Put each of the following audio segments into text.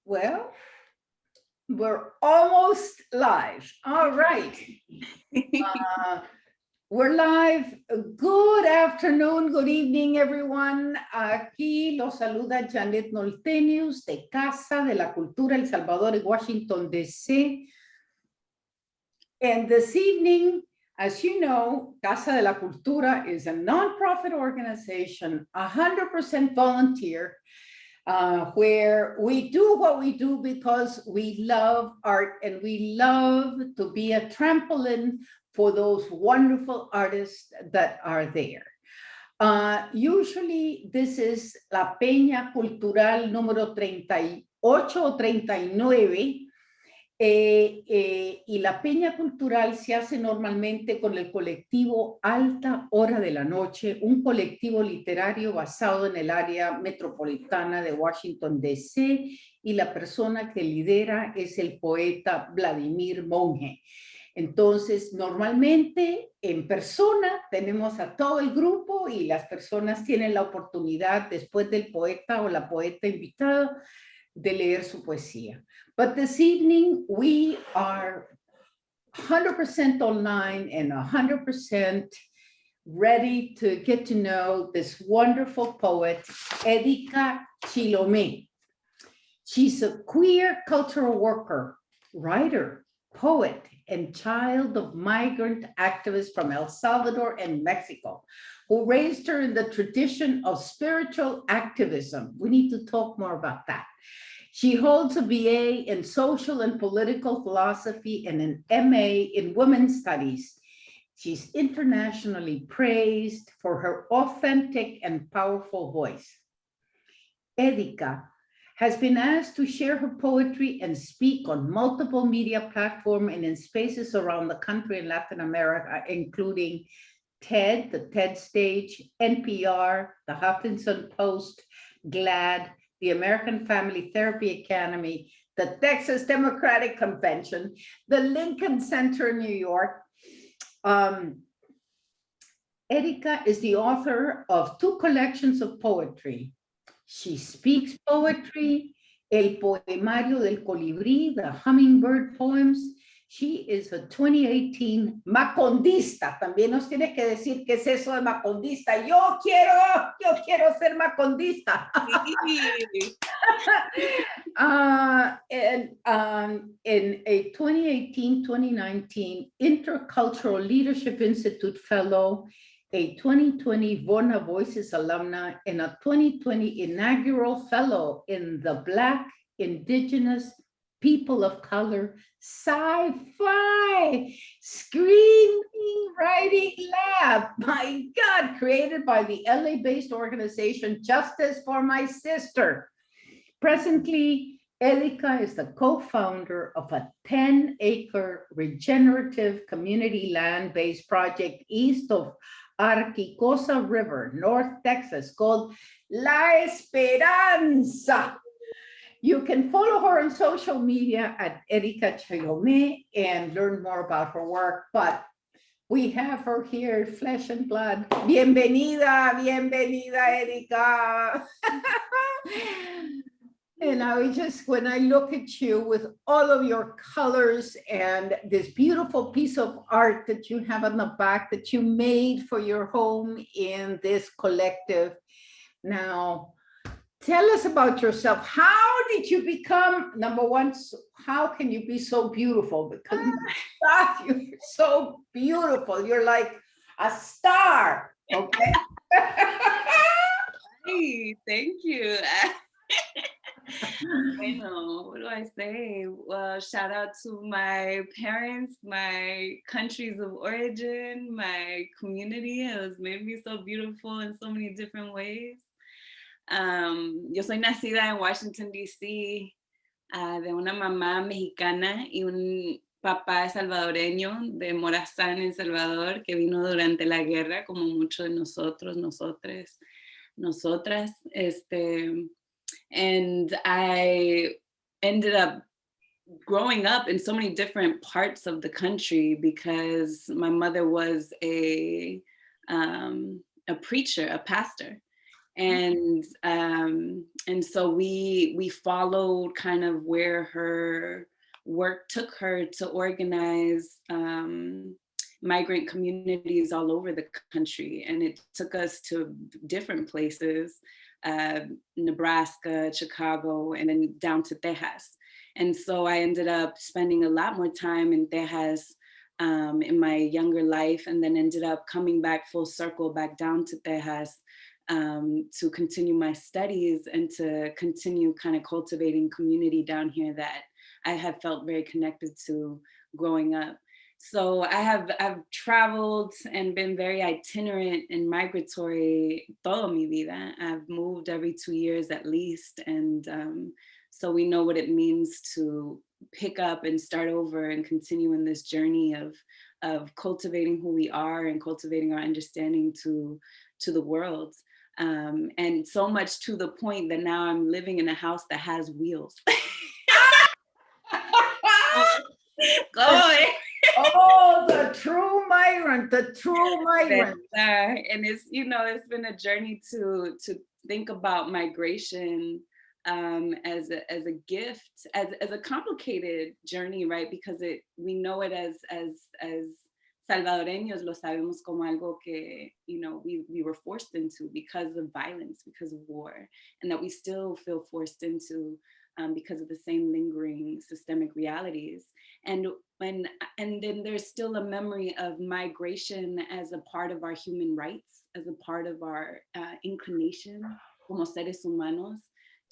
Well, we're almost live. All right. We're live. Good afternoon, good evening, everyone. Aquí los saluda Janet Noltenius de Casa de la Cultura El Salvador en Washington, D.C. And this evening, as you know, Casa de la Cultura is a nonprofit organization, 100% volunteer, where we do what we do because we love art and we love to be a trampoline for those wonderful artists that are there. Usually this is la Peña Cultural número 38 o 39. Y la Peña Cultural se hace normalmente con el colectivo Alta Hora de la Noche, un colectivo literario basado en el área metropolitana de Washington, D.C., y la persona que lidera es el poeta Vladimir Monge. Entonces, normalmente en persona tenemos a todo el grupo y las personas tienen la oportunidad después del poeta o la poeta invitada de leer su poesía. But this evening, we are 100% online and 100% ready to get to know this wonderful poet, Edika Chilomé. She's a queer cultural worker, writer, poet, and child of migrant activists from El Salvador and Mexico, who raised her in the tradition of spiritual activism. We need to talk more about that. She holds a BA in social and political philosophy and an MA in women's studies. She's internationally praised for her authentic and powerful voice. Edika has been asked to share her poetry and speak on multiple media platforms and in spaces around the country and Latin America, including TED, the TED Stage, NPR, the Huffington Post, GLAAD, the American Family Therapy Academy, the Texas Democratic Convention, the Lincoln Center in New York. Edika is the author of 2 collections of poetry. She speaks poetry, El Poemario del Colibrí, the Hummingbird Poems. She is a 2018 macondista. También nos tienes que decir qué es eso de macondista. Yo quiero ser macondista. In a 2018-2019 Intercultural Leadership Institute Fellow, a 2020 Vorna Voices alumna, and a 2020 inaugural fellow in the Black, Indigenous, People of Color, Sci-Fi Screenwriting Lab. My God, created by the LA-based organization Justice for My Sister. Presently, Edika is the co-founder of a 10-acre regenerative community land-based project east of Arquicosa River, North Texas, called La Esperanza. You can follow her on social media at Edika Chilomé and learn more about her work, but we have her here, flesh and blood. Bienvenida, Edika. And when I look at you with all of your colors and this beautiful piece of art that you have on the back that you made for your home in this collective. Now, tell us about yourself. How did you become, number one, how can you be so beautiful? Because you're so beautiful. You're like a star, okay? Hey, thank you. Bueno, what do I say? Well, shout out to my parents, my countries of origin, my community. It has made me so beautiful in so many different ways. Yo soy nacida en Washington, D.C., de una mamá mexicana y un papá salvadoreño de Morazán, en Salvador, que vino durante la guerra, como muchos de nosotros, nosotras. And I ended up growing up in so many different parts of the country because my mother was a preacher, a pastor. And so we followed kind of where her work took her to organize migrant communities all over the country, and it took us to different places, Nebraska, Chicago, and then down to Texas. And so I ended up spending a lot more time in Texas in my younger life, and then ended up coming back full circle back down to Texas to continue my studies and to continue kind of cultivating community down here that I have felt very connected to growing up. So I've traveled and been very itinerant and migratory toda mi vida. I've moved every 2 years at least. And so we know what it means to pick up and start over and continue in this journey of cultivating who we are and cultivating our understanding to the world. And so much to the point that now I'm living in a house that has wheels. Oh, the true migrant, the true migrant. And it's, it's been a journey to think about migration as a gift, as a complicated journey, right? Because we know it as Salvadoreños lo sabemos como algo que, we were forced into because of violence, because of war, and that we still feel forced into because of the same lingering systemic realities. And then there's still a memory of migration as a part of our human rights, as a part of our inclination como seres humanos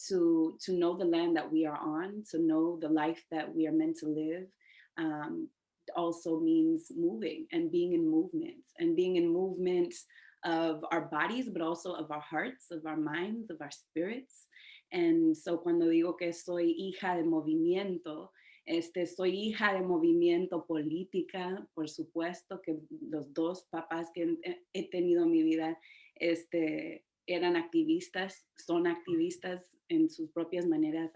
to know the land that we are on, to know the life that we are meant to live. Also means moving and being in movement of our bodies, but also of our hearts, of our minds, of our spirits. And so cuando digo que soy hija de movimiento, soy hija de movimiento política, por supuesto que los dos papás que he tenido en mi vida eran activistas, son activistas en sus propias maneras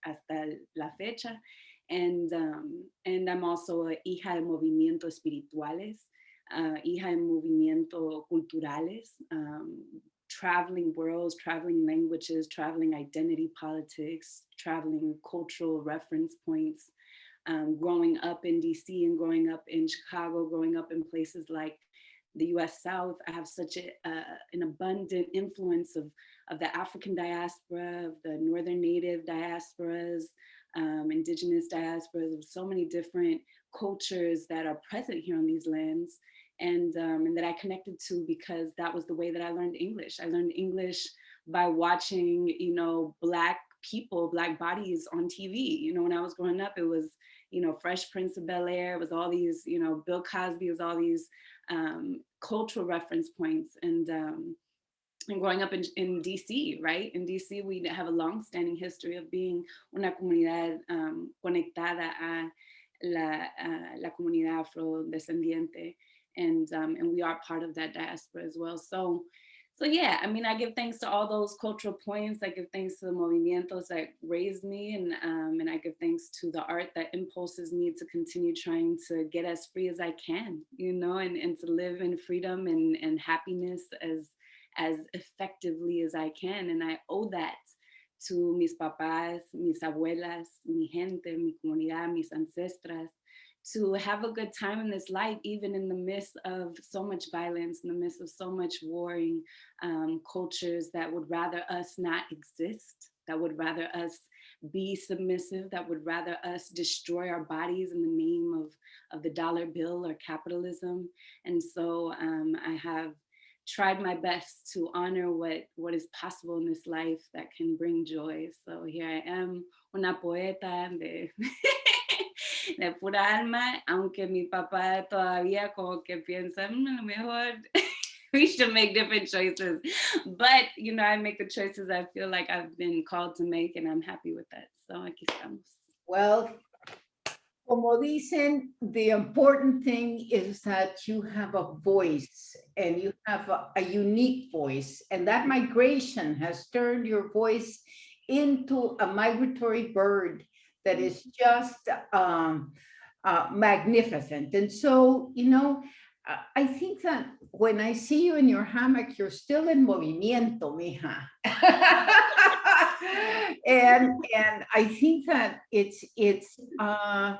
hasta la fecha. And I'm also a hija de movimiento espirituales, hija de movimiento culturales, traveling worlds, traveling languages, traveling identity politics, traveling cultural reference points, growing up in DC and growing up in Chicago, growing up in places like the US South. I have such an abundant influence of the African diaspora, of the Northern Native diasporas, indigenous diasporas, of so many different cultures that are present here on these lands, and that I connected to because that was the way that I learned English. I learned English by watching, Black people, Black bodies on TV. When I was growing up, it was, Fresh Prince of Bel-Air, it was all these, Bill Cosby, it was all these cultural reference points. And growing up in DC, right? In DC, we have a long-standing history of being una comunidad conectada a la comunidad afrodescendiente, and we are part of that diaspora as well. So yeah, I mean, I give thanks to all those cultural points. I give thanks to the movimientos that raised me, and I give thanks to the art that impulses me to continue trying to get as free as I can, and to live in freedom and happiness as effectively as I can. And I owe that to mis papás, mis abuelas, mi gente, mi comunidad, mis ancestras, to have a good time in this life, even in the midst of so much violence, in the midst of so much warring cultures that would rather us not exist, that would rather us be submissive, that would rather us destroy our bodies in the name of the dollar bill or capitalism. And so I have tried my best to honor what is possible in this life that can bring joy. So here I am, una poeta de pura alma, aunque mi papá todavía como que piensa, a lo mejor we should make different choices. But, I make the choices I feel like I've been called to make, and I'm happy with that. So aquí estamos. Well, como dicen, the important thing is that you have a voice, and you have a unique voice, and that migration has turned your voice into a migratory bird that is just magnificent. And so, I think that when I see you in your hammock, you're still in movimiento, mija. And I think that it's uh,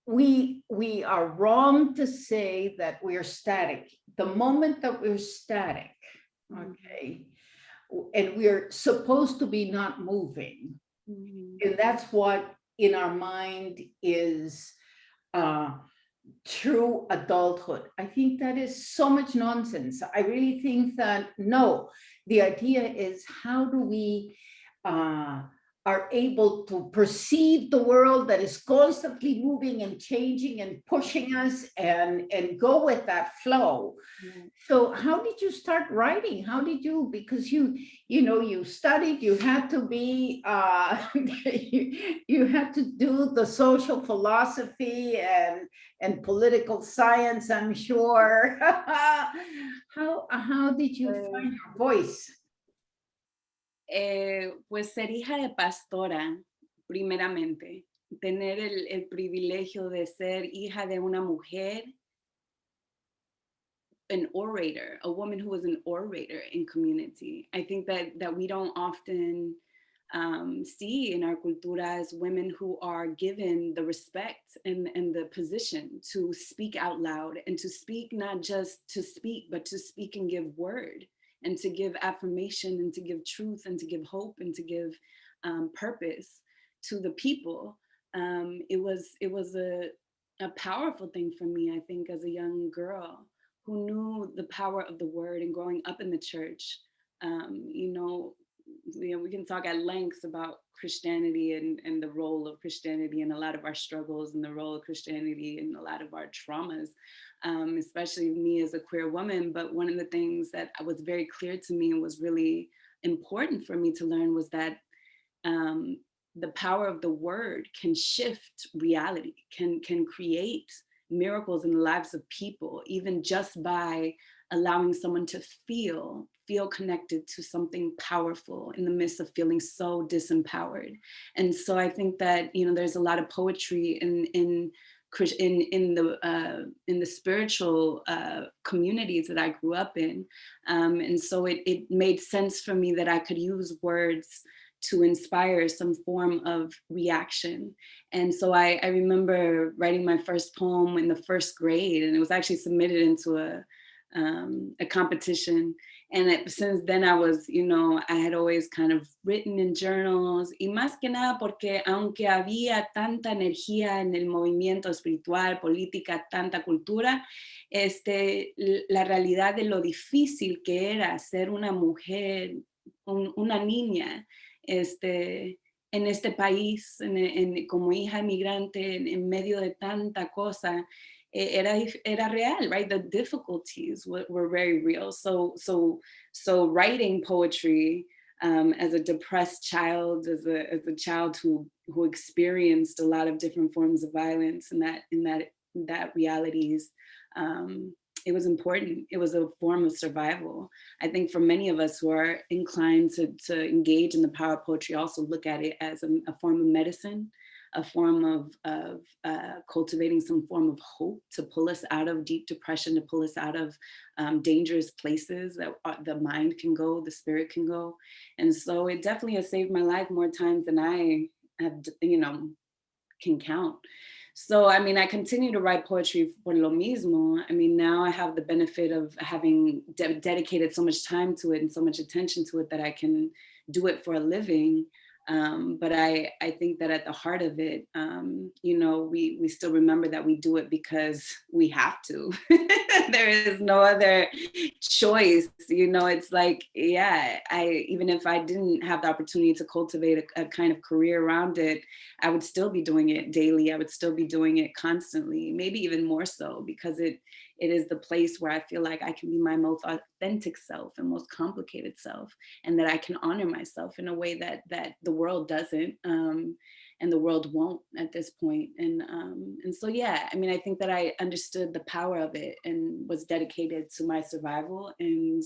we are wrong to say that we are static. The moment that we're static, okay, and we're supposed to be not moving, and that's what in our mind is true adulthood. I think that is so much nonsense. I really think that no, the idea is how do we uh, are able to perceive the world that is constantly moving and changing and pushing us and go with that flow. So how did you start writing? How did you, because you studied, you had to be you had to do the social philosophy and political science, I'm sure. How did you Pues, find your voice? pues ser hija de pastora, primeramente, tener el privilegio de ser hija de una mujer, an orator, a woman who was an orator in community. I think that we don't often see in our cultura as women who are given the respect and the position to speak out loud and to speak, not just to speak, but to speak and give word and to give affirmation and to give truth and to give hope and to give purpose to the people. It was a powerful thing for me, I think, as a young girl who knew the power of the word and growing up in the church. Um, you know, we can talk at length about Christianity and the role of Christianity and a lot of our struggles and the role of Christianity and a lot of our traumas, especially me as a queer woman. But one of the things that was very clear to me and was really important for me to learn was that um, the power of the word can shift reality, can create miracles in the lives of people, even just by allowing someone to feel connected to something powerful in the midst of feeling so disempowered. And so I think that there's a lot of poetry in the spiritual communities that I grew up in, and so it made sense for me that I could use words to inspire some form of reaction. And so I remember writing my first poem in the first grade, and it was actually submitted into a competition. And since then I had always kind of written in journals, y más que nada porque aunque había tanta energía en el movimiento espiritual, política, tanta cultura, la realidad de lo difícil que era ser una mujer, una niña, en este país, como hija migrante, en medio de tanta cosa, era real, right? The difficulties were very real. So writing poetry as a depressed child, as a child who experienced a lot of different forms of violence, and that realities, it was important. It was a form of survival. I think for many of us who are inclined to engage in the power of poetry, also look at it as a form of medicine, a form of cultivating some form of hope to pull us out of deep depression, to pull us out of dangerous places that the mind can go, the spirit can go. And so it definitely has saved my life more times than I have, can count. So, I mean, I continue to write poetry por lo mismo. I mean, now I have the benefit of having dedicated so much time to it and so much attention to it that I can do it for a living. But I think that at the heart of it, we still remember that we do it because we have to. There is no other choice. It's like, yeah, even if I didn't have the opportunity to cultivate a kind of career around it, I would still be doing it daily. I would still be doing it constantly, maybe even more so, because it is the place where I feel like I can be my most authentic self and most complicated self, and that I can honor myself in a way that the world doesn't. and the world won't at this point. And so, yeah, I mean, I think that I understood the power of it and was dedicated to my survival. And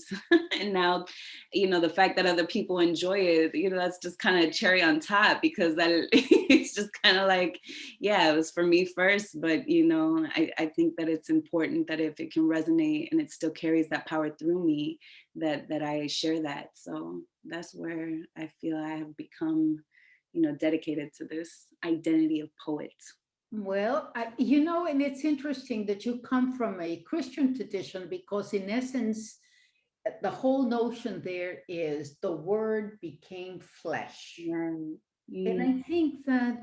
and now, the fact that other people enjoy it, that's just kind of cherry on top, because it's just kind of like, yeah, it was for me first, but I think that it's important that if it can resonate and it still carries that power through me, that I share that. So that's where I feel I have become, dedicated to this identity of poet. Well, and it's interesting that you come from a Christian tradition, because in essence, the whole notion there is the word became flesh. Yeah. And I think that,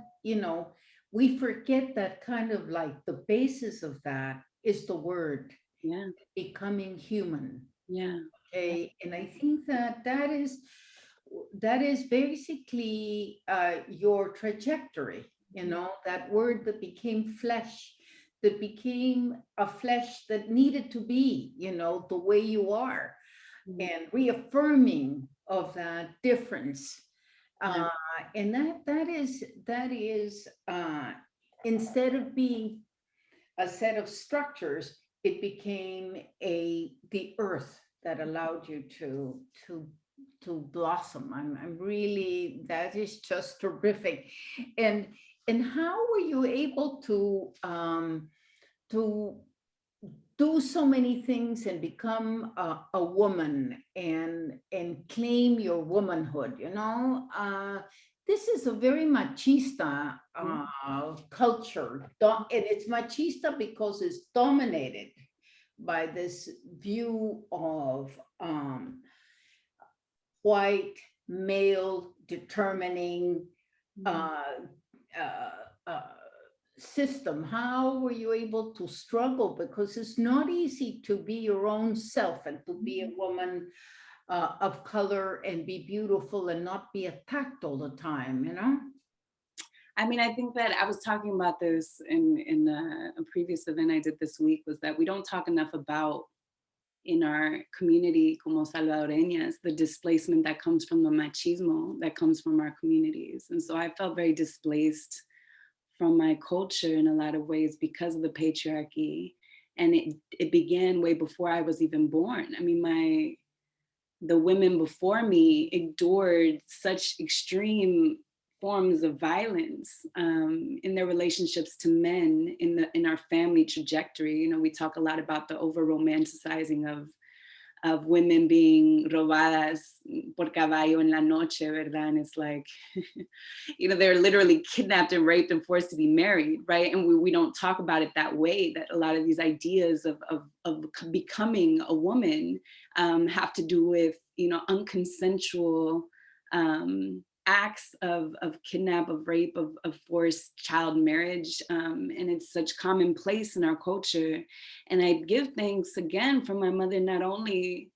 we forget that kind of like the basis of that is the word Yeah. becoming human. Yeah. Okay. And I think that that is basically your trajectory, that word that became flesh, that became a flesh that needed to be, the way you are, and reaffirming of that difference. Yeah. And that is instead of being a set of structures, it became the earth that allowed you to blossom. I'm really, that is just terrific. And how were you able to do so many things and become a woman and claim your womanhood? This is a very machista culture, and it's machista because it's dominated by this view of white male determining uh, uh, uh, system. How were you able to struggle? Because it's not easy to be your own self and to be a woman of color and be beautiful and not be attacked all the time. I mean, I think that I was talking about this in a previous event I did this week, was that we don't talk enough about, in our community como salvadoreñas, the displacement that comes from the machismo that comes from our communities. And so I felt very displaced from my culture in a lot of ways because of the patriarchy. And it began way before I was even born. I mean, the women before me endured such extreme forms of violence in their relationships to men in our family trajectory. We talk a lot about the over romanticizing of women being robadas por caballo en la noche, ¿verdad? And it's like, they're literally kidnapped and raped and forced to be married, right? And we don't talk about it that way, that a lot of these ideas of becoming a woman have to do with, unconsensual acts of kidnap, of rape, of forced child marriage. And it's such commonplace in our culture. And I give thanks again for my mother, not only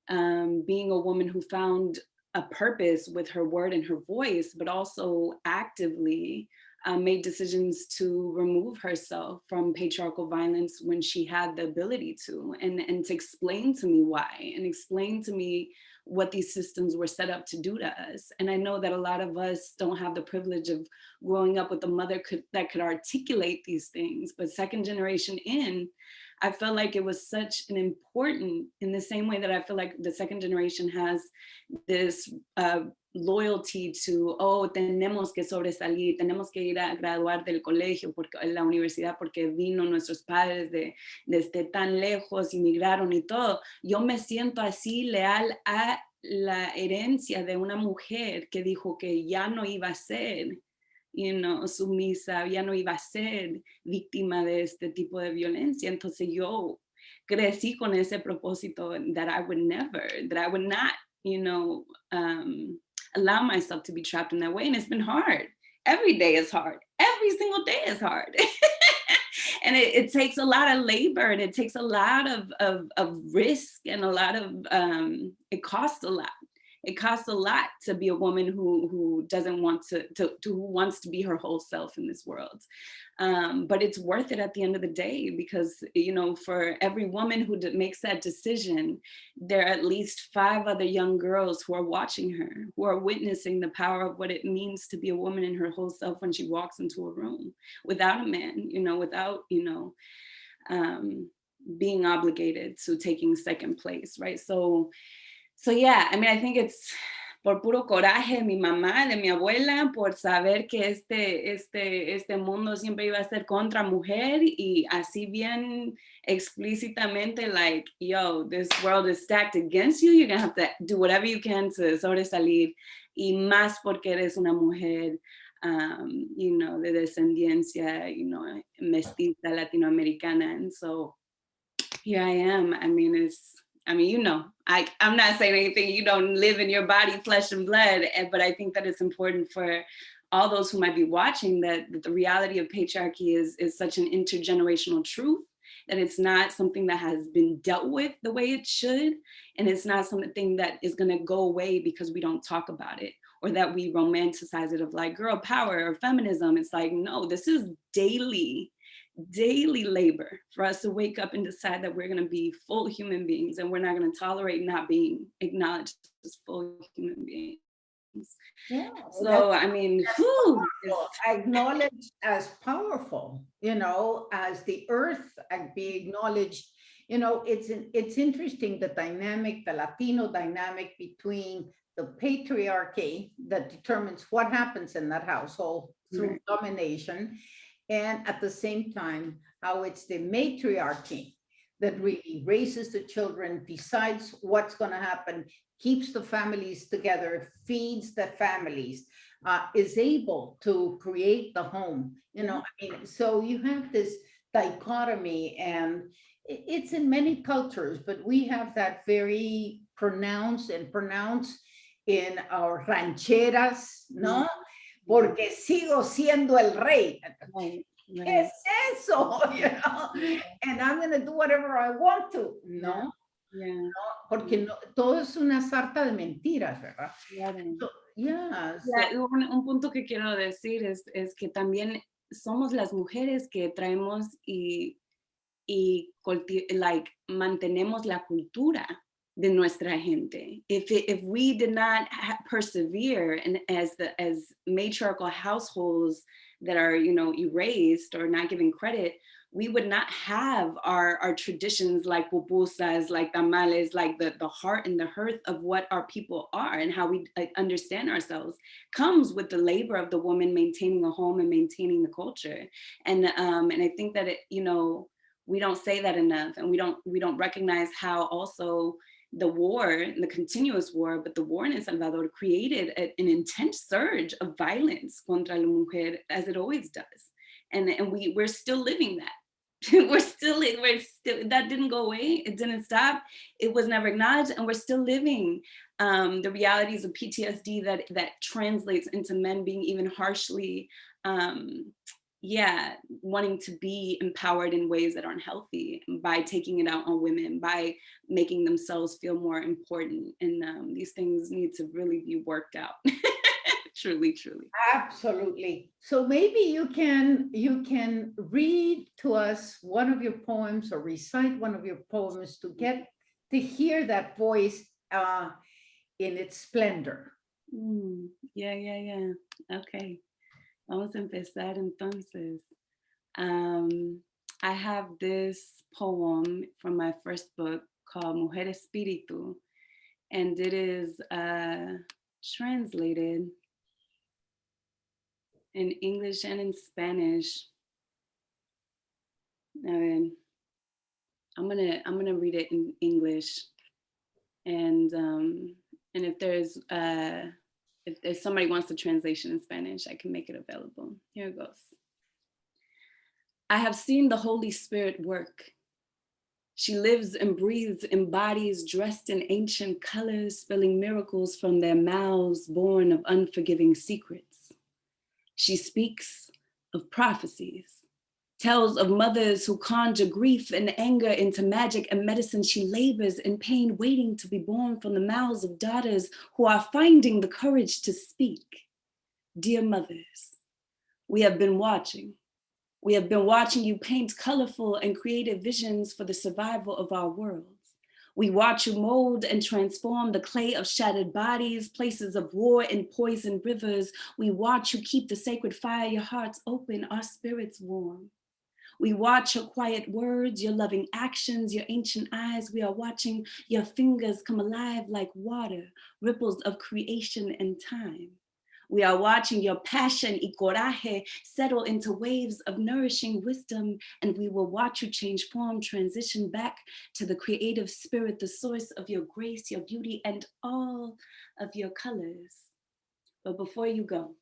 being a woman who found a purpose with her word and her voice, but also actively made decisions to remove herself from patriarchal violence when she had the ability to, and to explain to me why, and explain to me what these systems were set up to do to us. And I know that a lot of us don't have the privilege of growing up with a mother that could articulate these things, but second generation in, I felt like it was such an important, in the same way that I feel like the second generation has this loyalty to, tenemos que sobresalir, tenemos que ir a graduar del colegio, porque la universidad, porque vino nuestros padres desde tan lejos, inmigraron y todo. Yo me siento así leal a la herencia de una mujer que dijo que ya no iba a ser, sumisa, ya no iba a ser víctima de este tipo de violencia. Entonces yo crecí con ese propósito that I would not, allow myself to be trapped in that way. And it's been hard. Every day is hard. Every single day is hard. And it takes a lot of labor, and it takes a lot of risk, and a lot of, it costs a lot. It costs a lot to be a woman who doesn't want who wants to be her whole self in this world. But it's worth it at the end of the day, because, you know, for every woman who makes that decision, there are at least 5 other young girls who are watching her, who are witnessing the power of what it means to be a woman in her whole self when she walks into a room without a man, you know, without, you know, being obligated to taking second place, right? So yeah, I mean, I think it's por puro coraje de mi mamá, de mi abuela, por saber que este mundo siempre iba a ser contra mujer, y así bien explícitamente, like, yo, this world is stacked against you, you're gonna have to do whatever you can to sobresalir, y más porque eres una mujer, you know, de descendencia, you know, mestiza latinoamericana. And so here I am. I mean, you know, I'm not saying anything, you don't live in your body, flesh and blood, but I think that it's important for all those who might be watching that the reality of patriarchy is such an intergenerational truth, that it's not something that has been dealt with the way it should. And it's not something that is going to go away because we don't talk about it, or that we romanticize it of like girl power or feminism. It's like, no, this is daily labor for us to wake up and decide that we're going to be full human beings, and we're not going to tolerate not being acknowledged as full human beings. Yeah, so I mean, acknowledged as powerful, you know, as the earth, and be acknowledged. You know, it's interesting, the dynamic, the Latino dynamic between the patriarchy that determines what happens in that household through domination, and at the same time, how it's the matriarchy that really raises the children, decides what's going to happen, keeps the families together, feeds the families, is able to create the home. You know, I mean, so you have this dichotomy, and it's in many cultures, but we have that very pronounced in our rancheras, ¿no? Porque sigo siendo el rey. Right. ¿Qué es eso? You know? And I'm going to do whatever I want to, ¿no? Yeah. ¿No? Porque no, todo es una sarta de mentiras, ¿verdad? So, yeah, un punto que quiero decir es que también somos las mujeres que traemos y like, mantenemos la cultura de nuestra gente. If we did not persevere and as matriarchal households that are, you know, erased or not given credit, we would not have our traditions like pupusas, like tamales, like the heart and the hearth of what our people are and how we understand ourselves comes with the labor of the woman maintaining a home and maintaining the culture. And I think that you know, we don't say that enough, and we don't recognize how also the war, the continuous war, but the war in El Salvador created an intense surge of violence contra la mujer, as it always does. And we're still living that. we're still, that didn't go away. It didn't stop. It was never acknowledged. And we're still living the realities of PTSD that translates into men being even harshly, wanting to be empowered in ways that aren't healthy by taking it out on women, by making themselves feel more important. And these things need to really be worked out. Truly. Absolutely. So maybe you can read to us one of your poems or recite one of your poems to get to hear that voice in its splendor. Yeah. Okay. Vamos a empezar entonces. I have this poem from my first book called Mujer Espíritu, and it is translated in English and in Spanish. I'm gonna read it in English, and if there's if somebody wants the translation in Spanish, I can make it available. Here it goes. I have seen the Holy Spirit work. She lives and breathes in bodies dressed in ancient colors, spilling miracles from their mouths born of unforgiving secrets. She speaks of prophecies, Tells of mothers who conjure grief and anger into magic and medicine. She labors in pain, waiting to be born from the mouths of daughters who are finding the courage to speak. Dear mothers, we have been watching. We have been watching you paint colorful and creative visions for the survival of our worlds. We watch you mold and transform the clay of shattered bodies, places of war and poisoned rivers. We watch you keep the sacred fire, your hearts open, our spirits warm. We watch your quiet words, your loving actions, your ancient eyes. We are watching your fingers come alive like water, ripples of creation and time. We are watching your passion y coraje settle into waves of nourishing wisdom, and we will watch you change form, transition back to the creative spirit, the source of your grace, your beauty, and all of your colors. But before you go,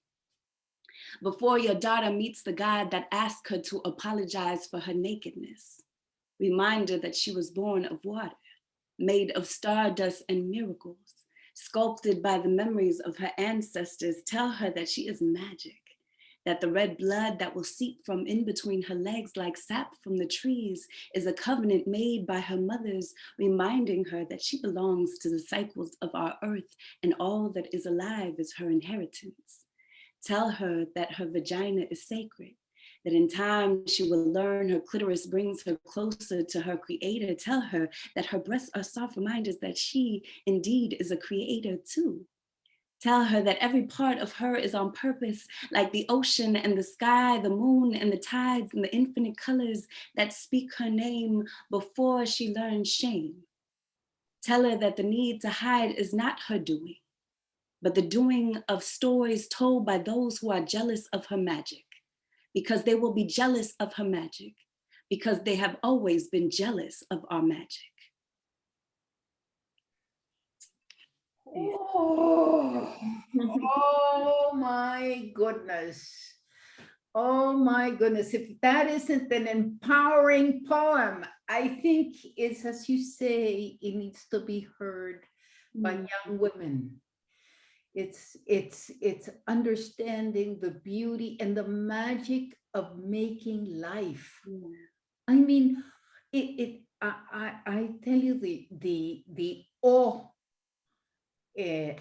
before your daughter meets the God that asked her to apologize for her nakedness, remind her that she was born of water, made of stardust and miracles, sculpted by the memories of her ancestors. Tell her that she is magic, that the red blood that will seep from in between her legs like sap from the trees is a covenant made by her mothers, reminding her that she belongs to the cycles of our earth and all that is alive is her inheritance. Tell her that her vagina is sacred, that in time she will learn her clitoris brings her closer to her creator. Tell her that her breasts are soft reminders that she indeed is a creator too. Tell her that every part of her is on purpose, like the ocean and the sky, the moon and the tides and the infinite colors that speak her name before she learns shame. Tell her that the need to hide is not her doing, but the doing of stories told by those who are jealous of her magic, because they will be jealous of her magic, because they have always been jealous of our magic. Oh, oh my goodness. Oh my goodness. If that isn't an empowering poem, I think it's, as you say, it needs to be heard by young women. It's understanding the beauty and the magic of making life. I mean, I tell you the awe that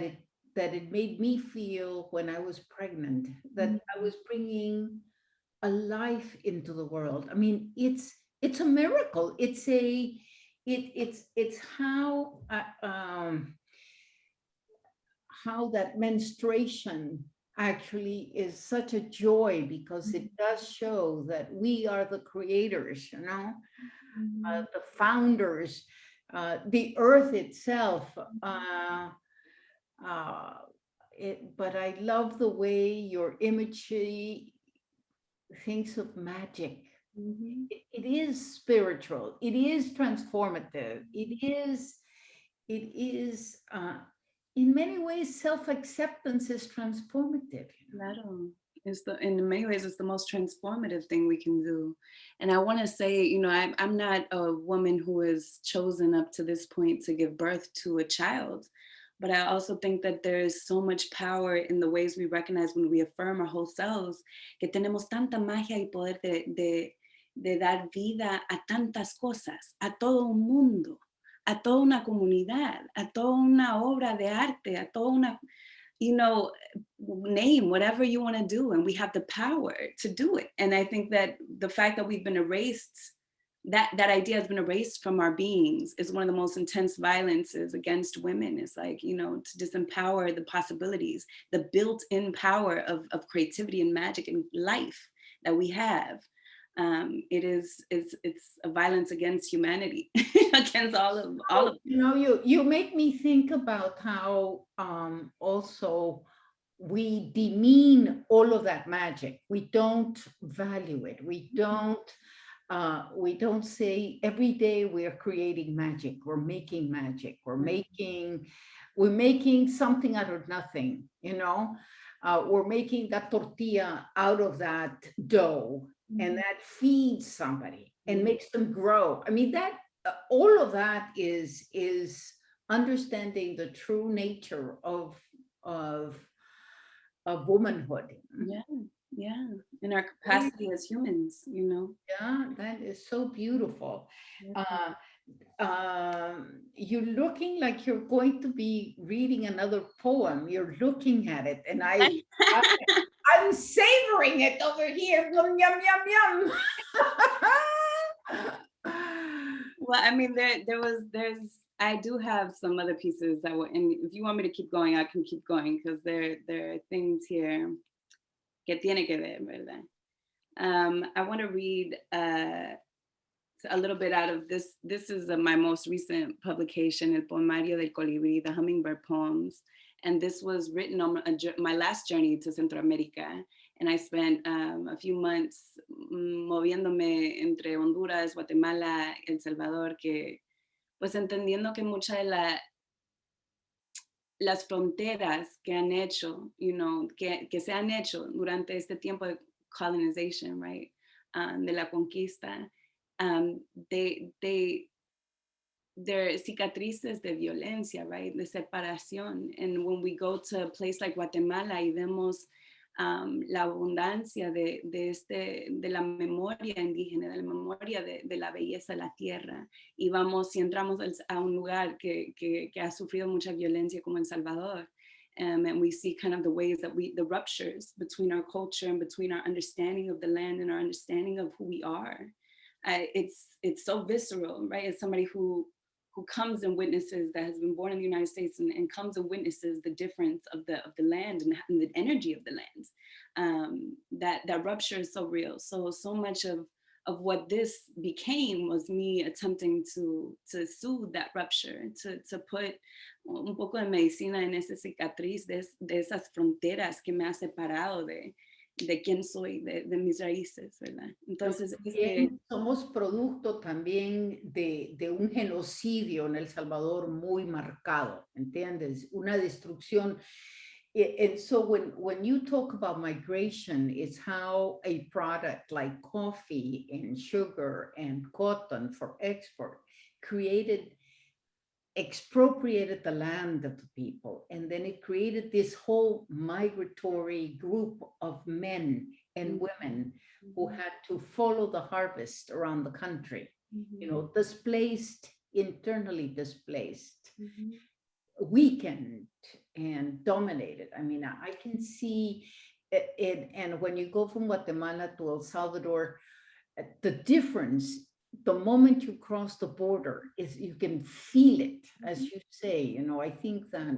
it made me feel when I was pregnant, that I was bringing a life into the world. I mean, it's a miracle. It's how that menstruation actually is such a joy, because it does show that we are the creators, the founders, the earth itself. But I love the way your imagery thinks of magic. It is spiritual. It is transformative. It is in many ways, self-acceptance is transformative. Claro. In many ways, it's the most transformative thing we can do. And I want to say, I'm not a woman who has chosen up to this point to give birth to a child, but I also think that there is so much power in the ways we recognize when we affirm our whole selves, que tenemos tanta magia y poder de dar vida a tantas cosas, a todo un mundo, a toda una comunidad, a toda una obra de arte, a toda una, name whatever you want to do, and we have the power to do it. And I think that the fact that we've been erased, that idea has been erased from our beings, is one of the most intense violences against women. It's like, to disempower the possibilities, the built-in power of creativity and magic and life that we have. It's a violence against humanity, against all of you make me think about how also we demean all of that magic. We don't value it. We don't say every day we are creating magic. We're making magic. We're making something out of nothing. We're making that tortilla out of that dough, and that feeds somebody and makes them grow. I mean, that all of that is understanding the true nature of womanhood. Yeah. Yeah, in our Really, capacity as humans, you know. yeah, that is so beautiful. Yeah. Uh, you're looking like you're going to be reading another poem. You're looking at it, and I I'm savoring it over here. Yum, yum, yum, yum. Well, I mean, there's I do have some other pieces that will, and if you want me to keep going, I can keep going because there are things here que tiene que ver, ¿verdad? I want to read a little bit out of this. This is my most recent publication, El Poemario del Colibrí, the Hummingbird Poems. And this was written on my last journey to Centro America. And I spent a few months moviéndome entre Honduras, Guatemala, El Salvador, que pues entendiendo que muchas de las fronteras que han hecho, you know, que se han hecho durante este tiempo de colonization, right, de la conquista, um, they they're cicatrices de violencia, right, de separación. And when we go to a place like Guatemala y vemos la abundancia de la memoria indígena, de la memoria de la belleza de la tierra, y vamos, si entramos a un lugar que ha sufrido mucha violencia como El Salvador, and we see kind of the ways that the ruptures between our culture and between our understanding of the land and our understanding of who we are. It's so visceral, right? As somebody who comes and witnesses, that has been born in the United States, and comes and witnesses the difference of the land and the energy of the land. That rupture is so real. So much of what this became was me attempting to soothe that rupture, to put un poco de medicina en esa cicatriz de esas fronteras que me ha separado de quién soy, de mis raíces, ¿verdad? Entonces, También somos producto también de un genocidio en El Salvador muy marcado, ¿entiendes? Una destrucción. And so when you talk about migration, it's how a product like coffee and sugar and cotton for export expropriated the land of the people, and then it created this whole migratory group of men and women who had to follow the harvest around the country, you know, displaced, internally displaced, weakened and dominated. I mean, I can see it, and when you go from Guatemala to El Salvador, the difference the moment you cross the border is you can feel it, as you say. You know, I think that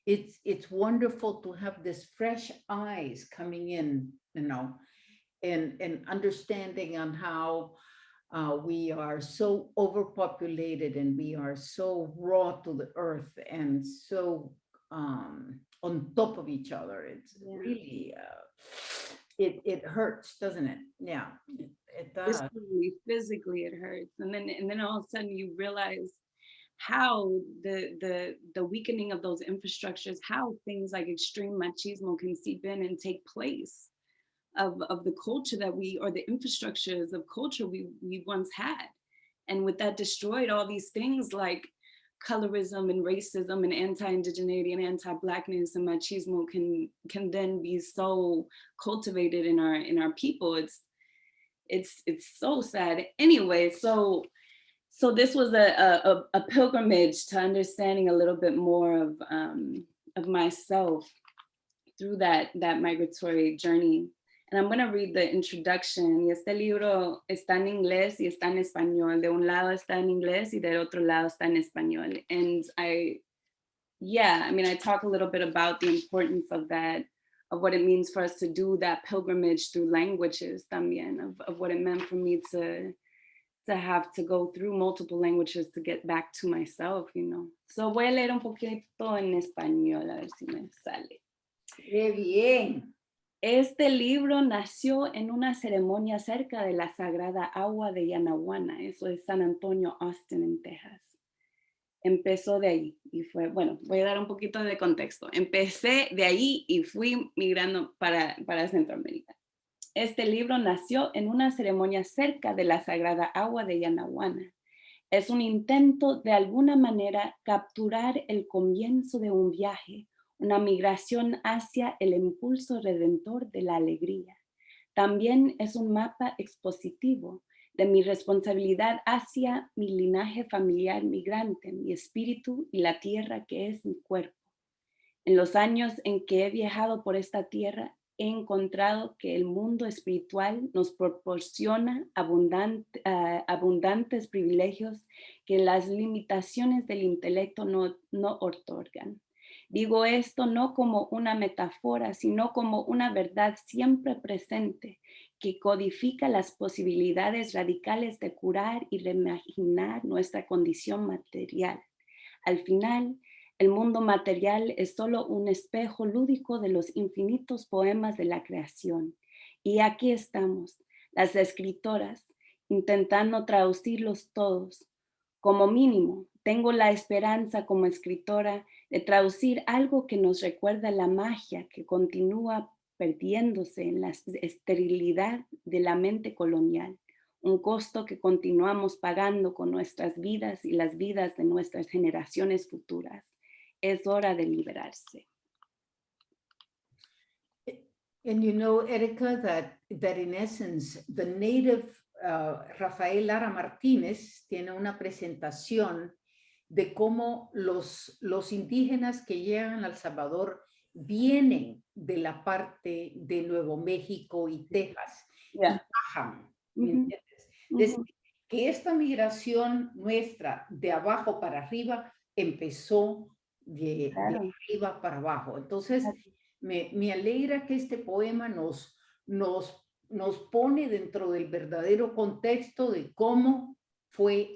it's wonderful to have this fresh eyes coming in, you know, and understanding on how we are so overpopulated and we are so raw to the earth and so on top of each other. It's really it hurts, doesn't it? Yeah, it does. Physically it hurts, and then all of a sudden you realize how the weakening of those infrastructures, how things like extreme machismo can seep in and take place of the culture that or the infrastructures of culture we once had. And with that destroyed, all these things like colorism and racism and anti-indigeneity and anti-blackness and machismo can then be so cultivated in our people. It's so sad. Anyway, so this was a pilgrimage to understanding a little bit more of myself through that migratory journey. And I'm going to read the introduction. Y este libro está en inglés y está en español. De un lado está en inglés y del otro lado está en español. And I talk a little bit about the importance of that, of what it means for us to do that pilgrimage through languages también, of what it meant for me to have to go through multiple languages to get back to myself, you know. So voy a leer un poquito en español, a ver si me sale. ¡Qué bien! Este libro nació en una ceremonia cerca de la sagrada agua de Yanaguana, eso es San Antonio, Austin, en Texas. Empezó de ahí y fue, bueno, voy a dar un poquito de contexto. Empecé de ahí y fui migrando para Centroamérica. Este libro nació en una ceremonia cerca de la sagrada agua de Yanaguana. Es un intento de alguna manera capturar el comienzo de un viaje, una migración hacia el impulso redentor de la alegría. También es un mapa expositivo de mi responsabilidad hacia mi linaje familiar migrante, mi espíritu y la tierra que es mi cuerpo. En los años en que he viajado por esta tierra, he encontrado que el mundo espiritual nos proporciona abundantes privilegios que las limitaciones del intelecto no otorgan. Digo esto no como una metáfora, sino como una verdad siempre presente que codifica las posibilidades radicales de curar y reimaginar nuestra condición material. Al final, el mundo material es solo un espejo lúdico de los infinitos poemas de la creación. Y aquí estamos, las escritoras, intentando traducirlos todos. Como mínimo, tengo la esperanza como escritora de traducir algo que nos recuerda la magia que continúa perdiéndose en la esterilidad de la mente colonial, un costo que continuamos pagando con nuestras vidas y las vidas de nuestras generaciones futuras. Es hora de liberarse. And you know, Edika, that in essence, the native Rafael Lara Martínez tiene una presentación de cómo los indígenas que llegan a El Salvador vienen de la parte de Nuevo México y Texas y bajan, ¿me entiendes? Desde que esta migración nuestra de abajo para arriba empezó de arriba para abajo. Entonces, me alegra que este poema nos pone dentro del verdadero contexto de cómo fue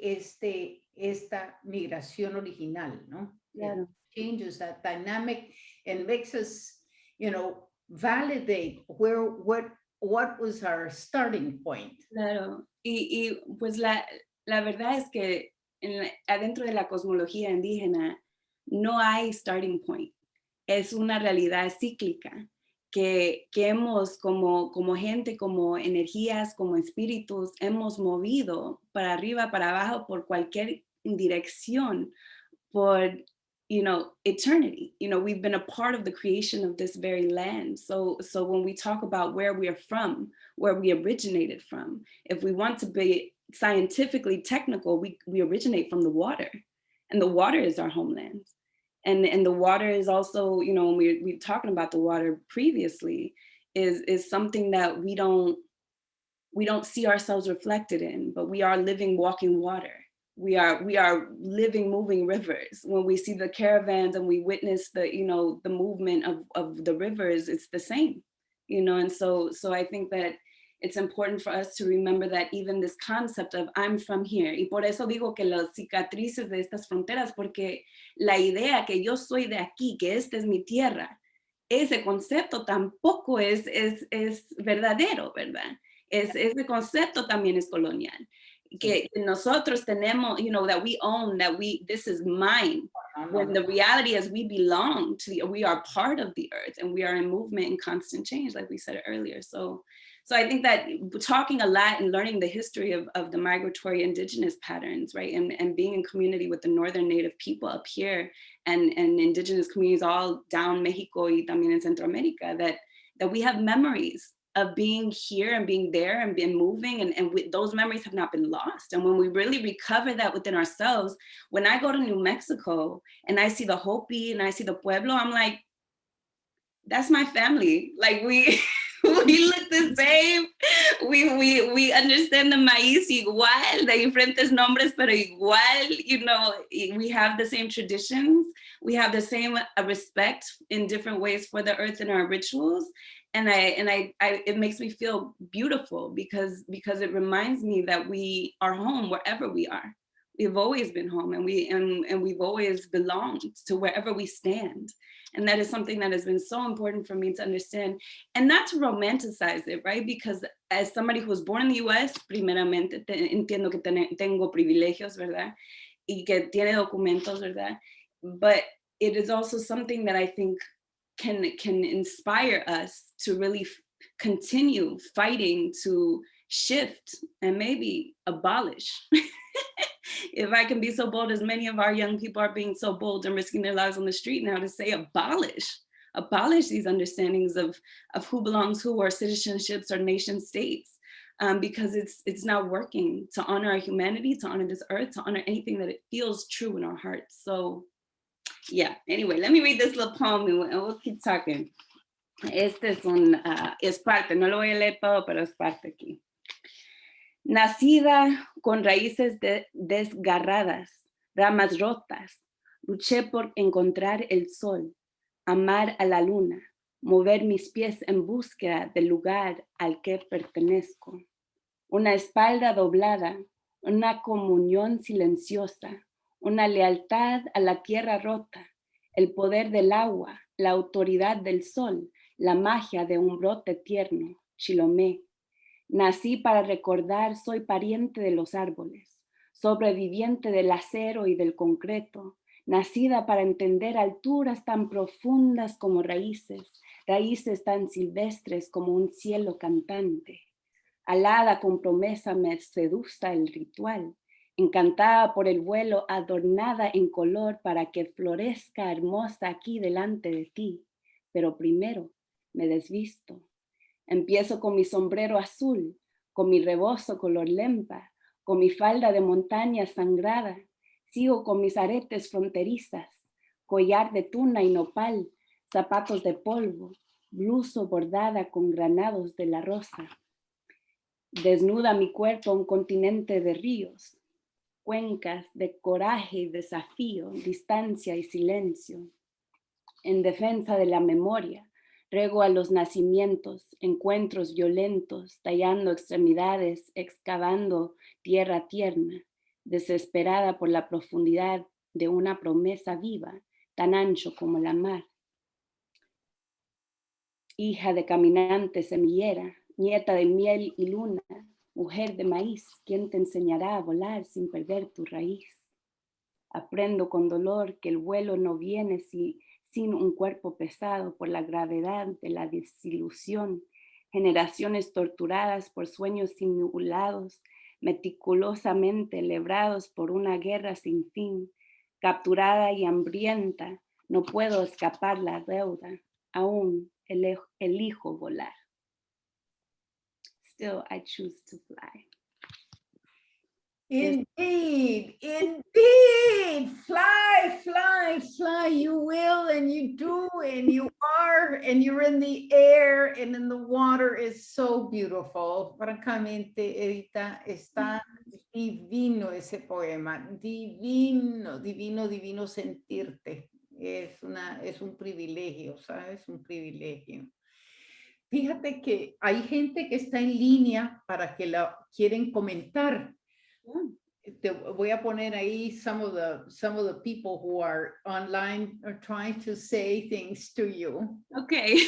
esta migración original, ¿no? Claro. It changes that dynamic and makes us, you know, validate what was our starting point. Claro, y pues la verdad es que adentro de la cosmología indígena no hay starting point. Es una realidad cíclica que hemos como gente, como energías, como espíritus, hemos movido para arriba, para abajo, por cualquier dirección, por, eternity. We've been a part of the creation of this very land. So when we talk about where we are from, where we originated from, if we want to be scientifically technical, we originate from the water, and the water is our homeland. And the water is also, when we're talking about the water previously, is something that we don't see ourselves reflected in, but we are living, walking water. We are living, moving rivers. When we see the caravans and we witness the movement of the rivers, it's the same, and so I think that it's important for us to remember that even this concept of I'm from here, y por eso digo que las cicatrices de estas fronteras, porque la idea que yo soy de aquí, que esta es mi tierra, ese concepto tampoco es verdadero, ¿verdad? Ese concepto también es colonial. Que nosotros tenemos, that we own, this is mine. When the reality is we belong to we are part of the earth, and we are in movement and constant change, like we said earlier. So I think that talking a lot and learning the history of the migratory indigenous patterns, right? And being in community with the northern native people up here and indigenous communities all down Mexico y también en Centroamérica, that we have memories of being here and being there and being moving, and those memories have not been lost. And when we really recover that within ourselves, when I go to New Mexico and I see the Hopi and I see the Pueblo, I'm like, that's my family. Like we look the same. We understand the maíz igual, de diferentes nombres, pero igual, we have the same traditions. We have the same respect in different ways for the earth and our rituals. And it makes me feel beautiful because it reminds me that we are home wherever we are. We've always been home, and we've always belonged to wherever we stand. And that is something that has been so important for me to understand, and not to romanticize it, right? Because as somebody who was born in the US, primeramente, entiendo que tengo privilegios, ¿verdad? Y que tiene documentos, ¿verdad? But it is also something that I think can inspire us to really continue fighting to shift and maybe abolish. If I can be so bold as many of our young people are being so bold and risking their lives on the street now to say abolish abolish these understandings of who belongs who, or citizenships or nation states, because it's not working to honor our humanity, to honor this earth, to honor anything that it feels true in our hearts. So yeah, anyway, let me read this little poem and we'll keep talking. Este es parte, no lo voy a leer todo, pero es parte aquí. Nacida con raíces desgarradas, ramas rotas, luché por encontrar el sol, amar a la luna, mover mis pies en búsqueda del lugar al que pertenezco. Una espalda doblada, una comunión silenciosa, una lealtad a la tierra rota, el poder del agua, la autoridad del sol, la magia de un brote tierno, Chilomé. Nací para recordar, soy pariente de los árboles, sobreviviente del acero y del concreto, nacida para entender alturas tan profundas como raíces, raíces tan silvestres como un cielo cantante. Alada con promesa me seduza el ritual, encantada por el vuelo, adornada en color para que florezca hermosa aquí delante de ti. Pero primero me desvisto. Empiezo con mi sombrero azul, con mi rebozo color lempa, con mi falda de montaña sangrada. Sigo con mis aretes fronterizas, collar de tuna y nopal, zapatos de polvo, bluso bordada con granados de la rosa. Desnuda mi cuerpo un continente de ríos, cuencas de coraje y desafío, distancia y silencio. En defensa de la memoria, rego a los nacimientos, encuentros violentos, tallando extremidades, excavando tierra tierna, desesperada por la profundidad de una promesa viva, tan ancho como la mar. Hija de caminante semillera, nieta de miel y luna, mujer de maíz, ¿quién te enseñará a volar sin perder tu raíz? Aprendo con dolor que el vuelo no viene sin un cuerpo pesado por la gravedad de la desilusión, generaciones torturadas por sueños simulados, meticulosamente lebrados por una guerra sin fin, capturada y hambrienta, no puedo escapar la deuda, aún elijo volar. Still, I choose to fly. Indeed, indeed. Fly, fly, fly. You will and you do and you are and you're in the air and in the water is so beautiful. Francamente, Edita, está divino ese poema. Divino, divino, divino sentirte. Es un privilegio, ¿sabes? Un privilegio. Fíjate que hay gente que está en línea para que la quieren comentar. Te voy a poner ahí some of the people who are online are trying to say things to you. Okay.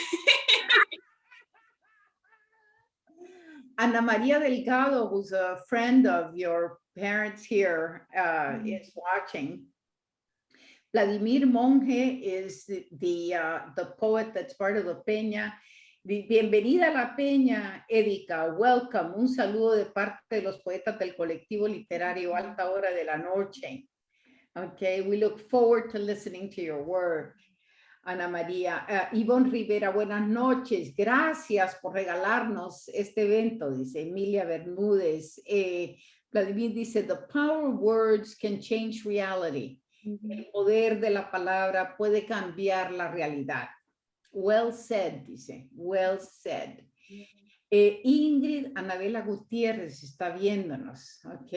Ana María Delgado, who's a friend of your parents here, is watching. Vladimir Monge is the poet that's part of the Peña. Bienvenida a la Peña, Edika. Welcome. Un saludo de parte de los poetas del colectivo literario Alta Hora de la Noche. Okay, we look forward to listening to your work. Ana María. Ivonne Rivera, buenas noches. Gracias por regalarnos este evento, dice Emilia Bermúdez. Vladimir dice, the power of words can change reality. El poder de la palabra puede cambiar la realidad. Well said, dice. Well said. Ingrid Anabela Gutiérrez está viéndonos. Ok.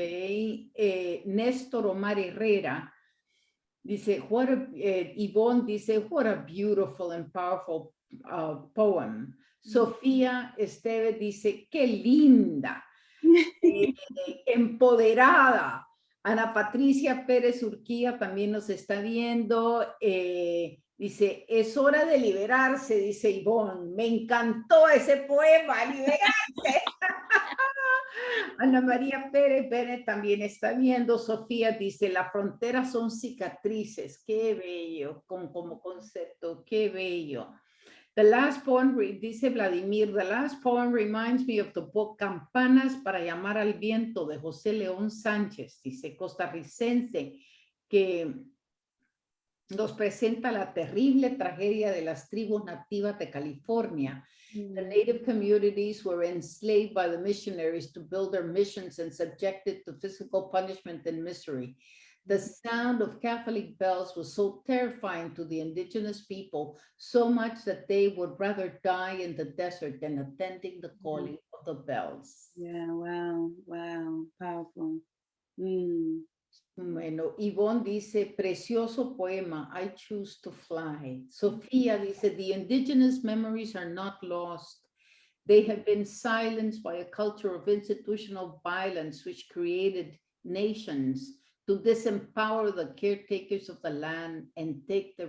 Néstor Omar Herrera dice, Yvonne dice, what a beautiful and powerful poem. Sofía Esteve dice, qué linda. Empoderada. Ana Patricia Pérez Urquía también nos está viendo. Dice, es hora de liberarse, dice Ivonne. Me encantó ese poema, liberarse. Ana María Pérez también está viendo. Sofía dice, las fronteras son cicatrices. Qué bello, como concepto, qué bello. The last poem, dice Vladimir, the last poem reminds me of the book Campanas para llamar al viento de José León Sánchez, dice costarricense, que nos presenta la terrible tragedia de las tribus nativas de California. The native communities were enslaved by the missionaries to build their missions and subjected to physical punishment and misery. The sound of Catholic bells was so terrifying to the indigenous people, so much that they would rather die in the desert than attending the calling of the bells. Yeah, wow, wow, powerful. Mm. Bueno, Yvonne dice, precioso poema, I choose to fly. Sofía dice, the indigenous memories are not lost. They have been silenced by a culture of institutional violence which created nations to disempower the caretakers of the land and take the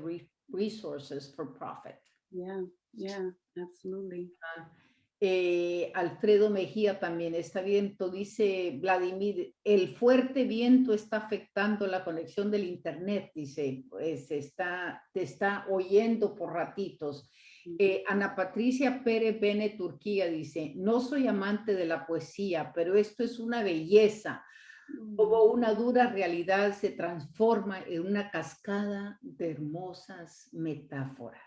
resources for profit. Yeah, yeah, absolutely. Alfredo Mejía también, está viento, dice Vladimir, el fuerte viento está afectando la conexión del internet, dice, pues te está oyendo por ratitos. Ana Patricia Pérez Bene Turquía dice, no soy amante de la poesía, pero esto es una belleza. Como una dura realidad se transforma en una cascada de hermosas metáforas.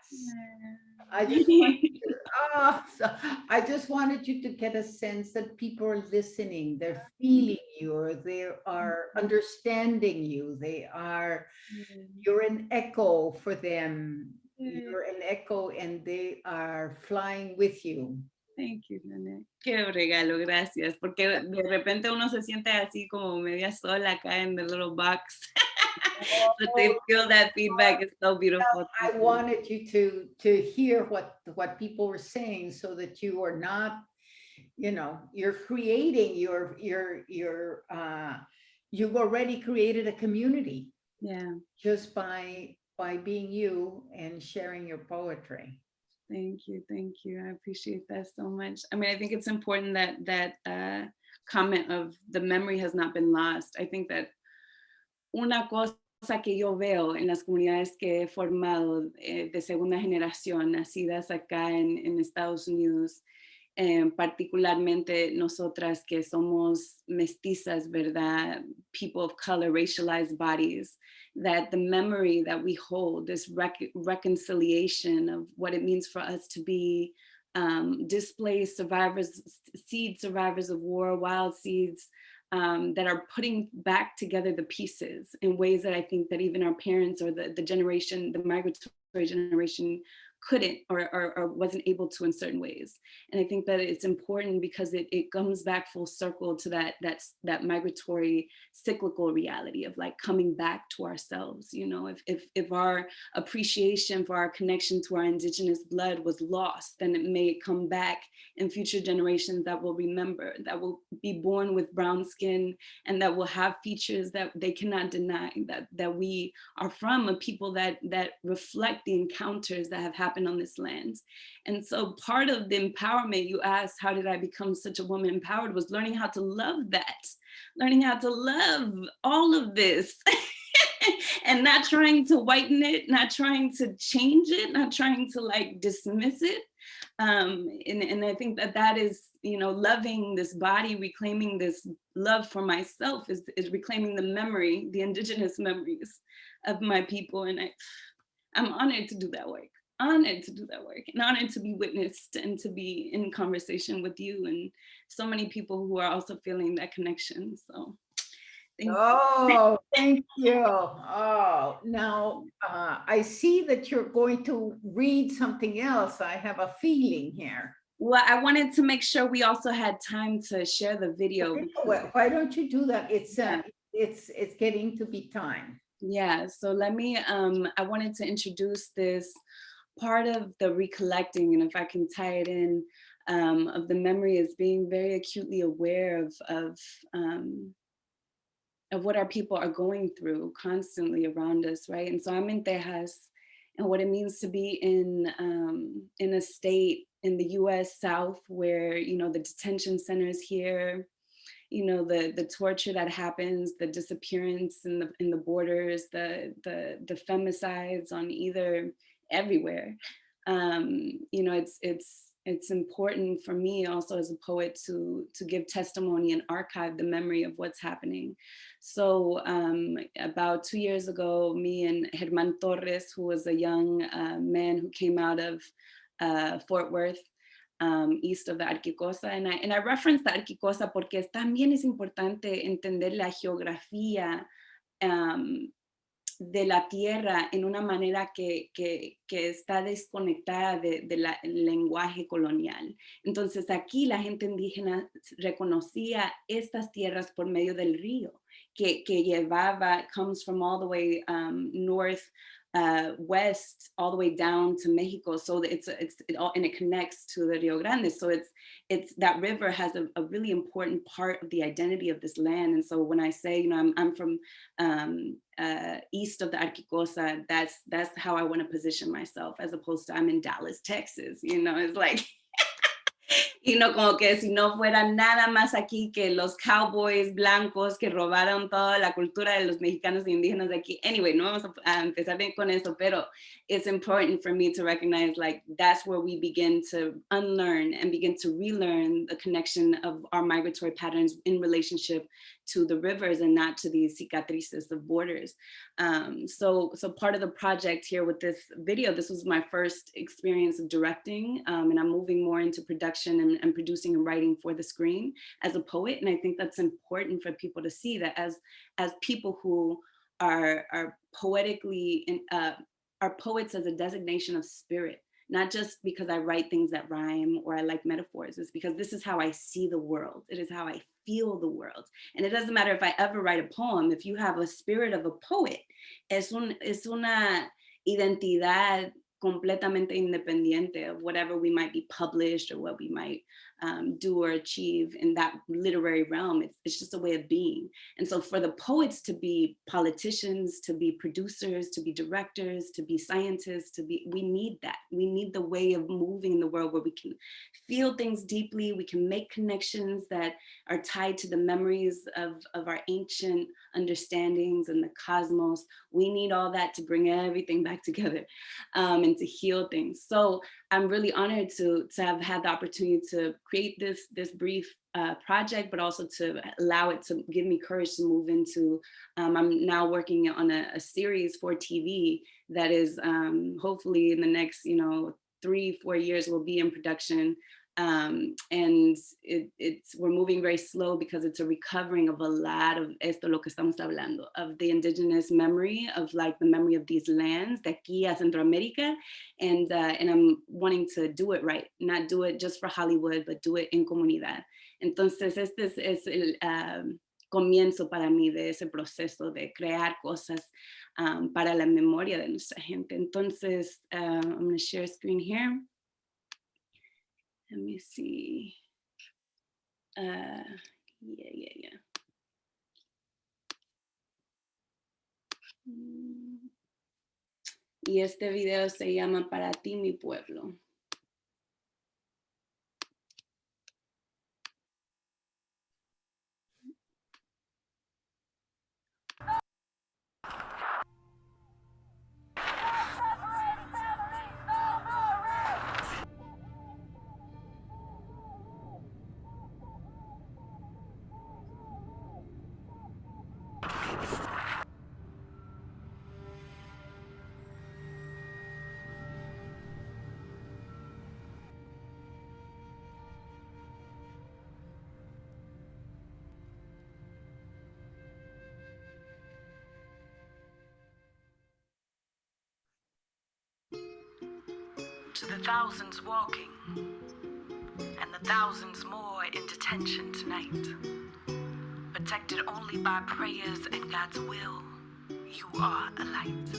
I just wanted you to get a sense that people are listening, they're feeling you, or they are understanding you, you're an echo for them. You're an echo and they are flying with you. Thank you, Nene. Qué regalo, gracias. Porque de repente uno se siente así como media sola acá en the little box. But they feel that feedback is so beautiful. I wanted you to hear what people were saying so that you are not, you're creating you've already created a community. Yeah. Just by being you and sharing your poetry. Thank you. I appreciate that so much. I mean, I think it's important that comment of the memory has not been lost. I think that una cosa que yo veo en las comunidades que he formado de segunda generación, nacidas acá en Estados Unidos, particularmente nosotras que somos mestizas, ¿verdad? People of color, racialized bodies, that the memory that we hold, this reconciliation of what it means for us to be displaced survivors, seed survivors of war, wild seeds, that are putting back together the pieces in ways that I think that even our parents or the generation, the migratory generation couldn't or wasn't able to in certain ways. And I think that it's important because it comes back full circle to that migratory cyclical reality of like coming back to ourselves. If our appreciation for our connection to our indigenous blood was lost, then it may come back in future generations that will remember, that will be born with brown skin and that will have features that they cannot deny, that we are from a people that reflect the encounters that have happened on this land. And so part of the empowerment, you asked, how did I become such a woman empowered, was learning how to love that, learning how to love all of this and not trying to whiten it, not trying to change it, not trying to like dismiss it. And I think that is, loving this body, reclaiming this love for myself is reclaiming the memory, the indigenous memories of my people. And I'm honored to do that work. Honored to do that work and honored to be witnessed and to be in conversation with you and so many people who are also feeling that connection. So thank you. Oh, now I see that you're going to read something else. I have a feeling here. Well, I wanted to make sure we also had time to share the video. Why don't you do that? It's getting to be time. Yeah, so let me, I wanted to introduce this part of the recollecting, and if I can tie it in, of the memory is being very acutely aware of what our people are going through constantly around us, right? And so I'm in Tejas, and what it means to be in a state in the U.S. South where, the detention centers here, the torture that happens, the disappearance in the borders, the everywhere. It's it's important for me also as a poet to give testimony and archive the memory of what's happening. So about 2 years ago, me and Germán Torres, who was a young man who came out of Fort Worth, east of the Arquicosa, and I reference the Arquicosa porque también es importante entender la geografía de la tierra en una manera que está desconectada del lenguaje colonial. Entonces aquí la gente indígena reconocía estas tierras por medio del río, que llevaba, comes from all the way north, west, all the way down to Mexico. So it all, and it connects to the Rio Grande. So it's that river has a really important part of the identity of this land. And so when I say, you know, I'm from east of the Arquicosa, that's how I want to position myself, as opposed to I'm in Dallas, Texas. You know, it's like, y no, como que si no fuera nada más aquí que los cowboys blancos que robaron toda la cultura de los mexicanos e indígenas de aquí. Anyway, no vamos a empezar bien con eso, pero it's important for me to recognize, like, that's where we begin to unlearn and begin to relearn the connection of our migratory patterns in relationship to the rivers and not to these cicatrices of borders. So part of the project here with this video, this was my first experience of directing, and I'm moving more into production and producing and writing for the screen as a poet. And I think that's important for people to see that as people who are poetically, are poets as a designation of spirit, not just because I write things that rhyme or I like metaphors. It's because this is how I see the world. It is how I feel the world. And it doesn't matter if I ever write a poem, if you have a spirit of a poet, es una identidad completamente independiente of whatever we might be published or what we might do or achieve in that literary realm. It's just a way of being. And so for the poets to be politicians, to be producers, to be directors, to be scientists, we need that. We need the way of moving in the world where we can feel things deeply, we can make connections that are tied to the memories of our ancient understandings and the cosmos. We need all that to bring everything back together and to heal things. So I'm really honored to have had the opportunity to create this brief project, but also to allow it to give me courage to move into, I'm now working on a series for TV that is hopefully in the next 3-4 years will be in production. And we're moving very slow because it's a recovering of a lot of esto lo que estamos hablando, of the indigenous memory, of like the memory of these lands de aquí a Centroamérica, and I'm wanting to do it right, not do it just for Hollywood, but do it en comunidad. Entonces este es el comienzo para mí de ese proceso de crear cosas para la memoria de nuestra gente. Entonces I'm going to share screen here. Let me see. Yeah. Y este video se llama Para ti, mi pueblo. To the thousands walking, and the thousands more in detention tonight, protected only by prayers and God's will, you are a light.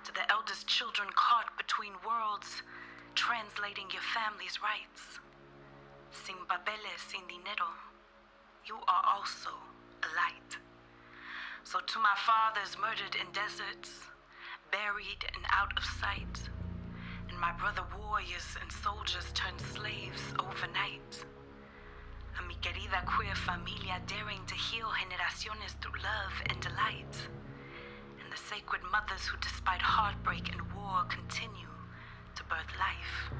To the eldest children caught between worlds, translating your family's rights, sin papeles, sin dinero, you are also a light. So to my fathers murdered in deserts, buried and out of sight, and my brother warriors and soldiers turned slaves overnight, a mi querida queer familia daring to heal generaciones through love and delight, and the sacred mothers who despite heartbreak and war continue to birth life.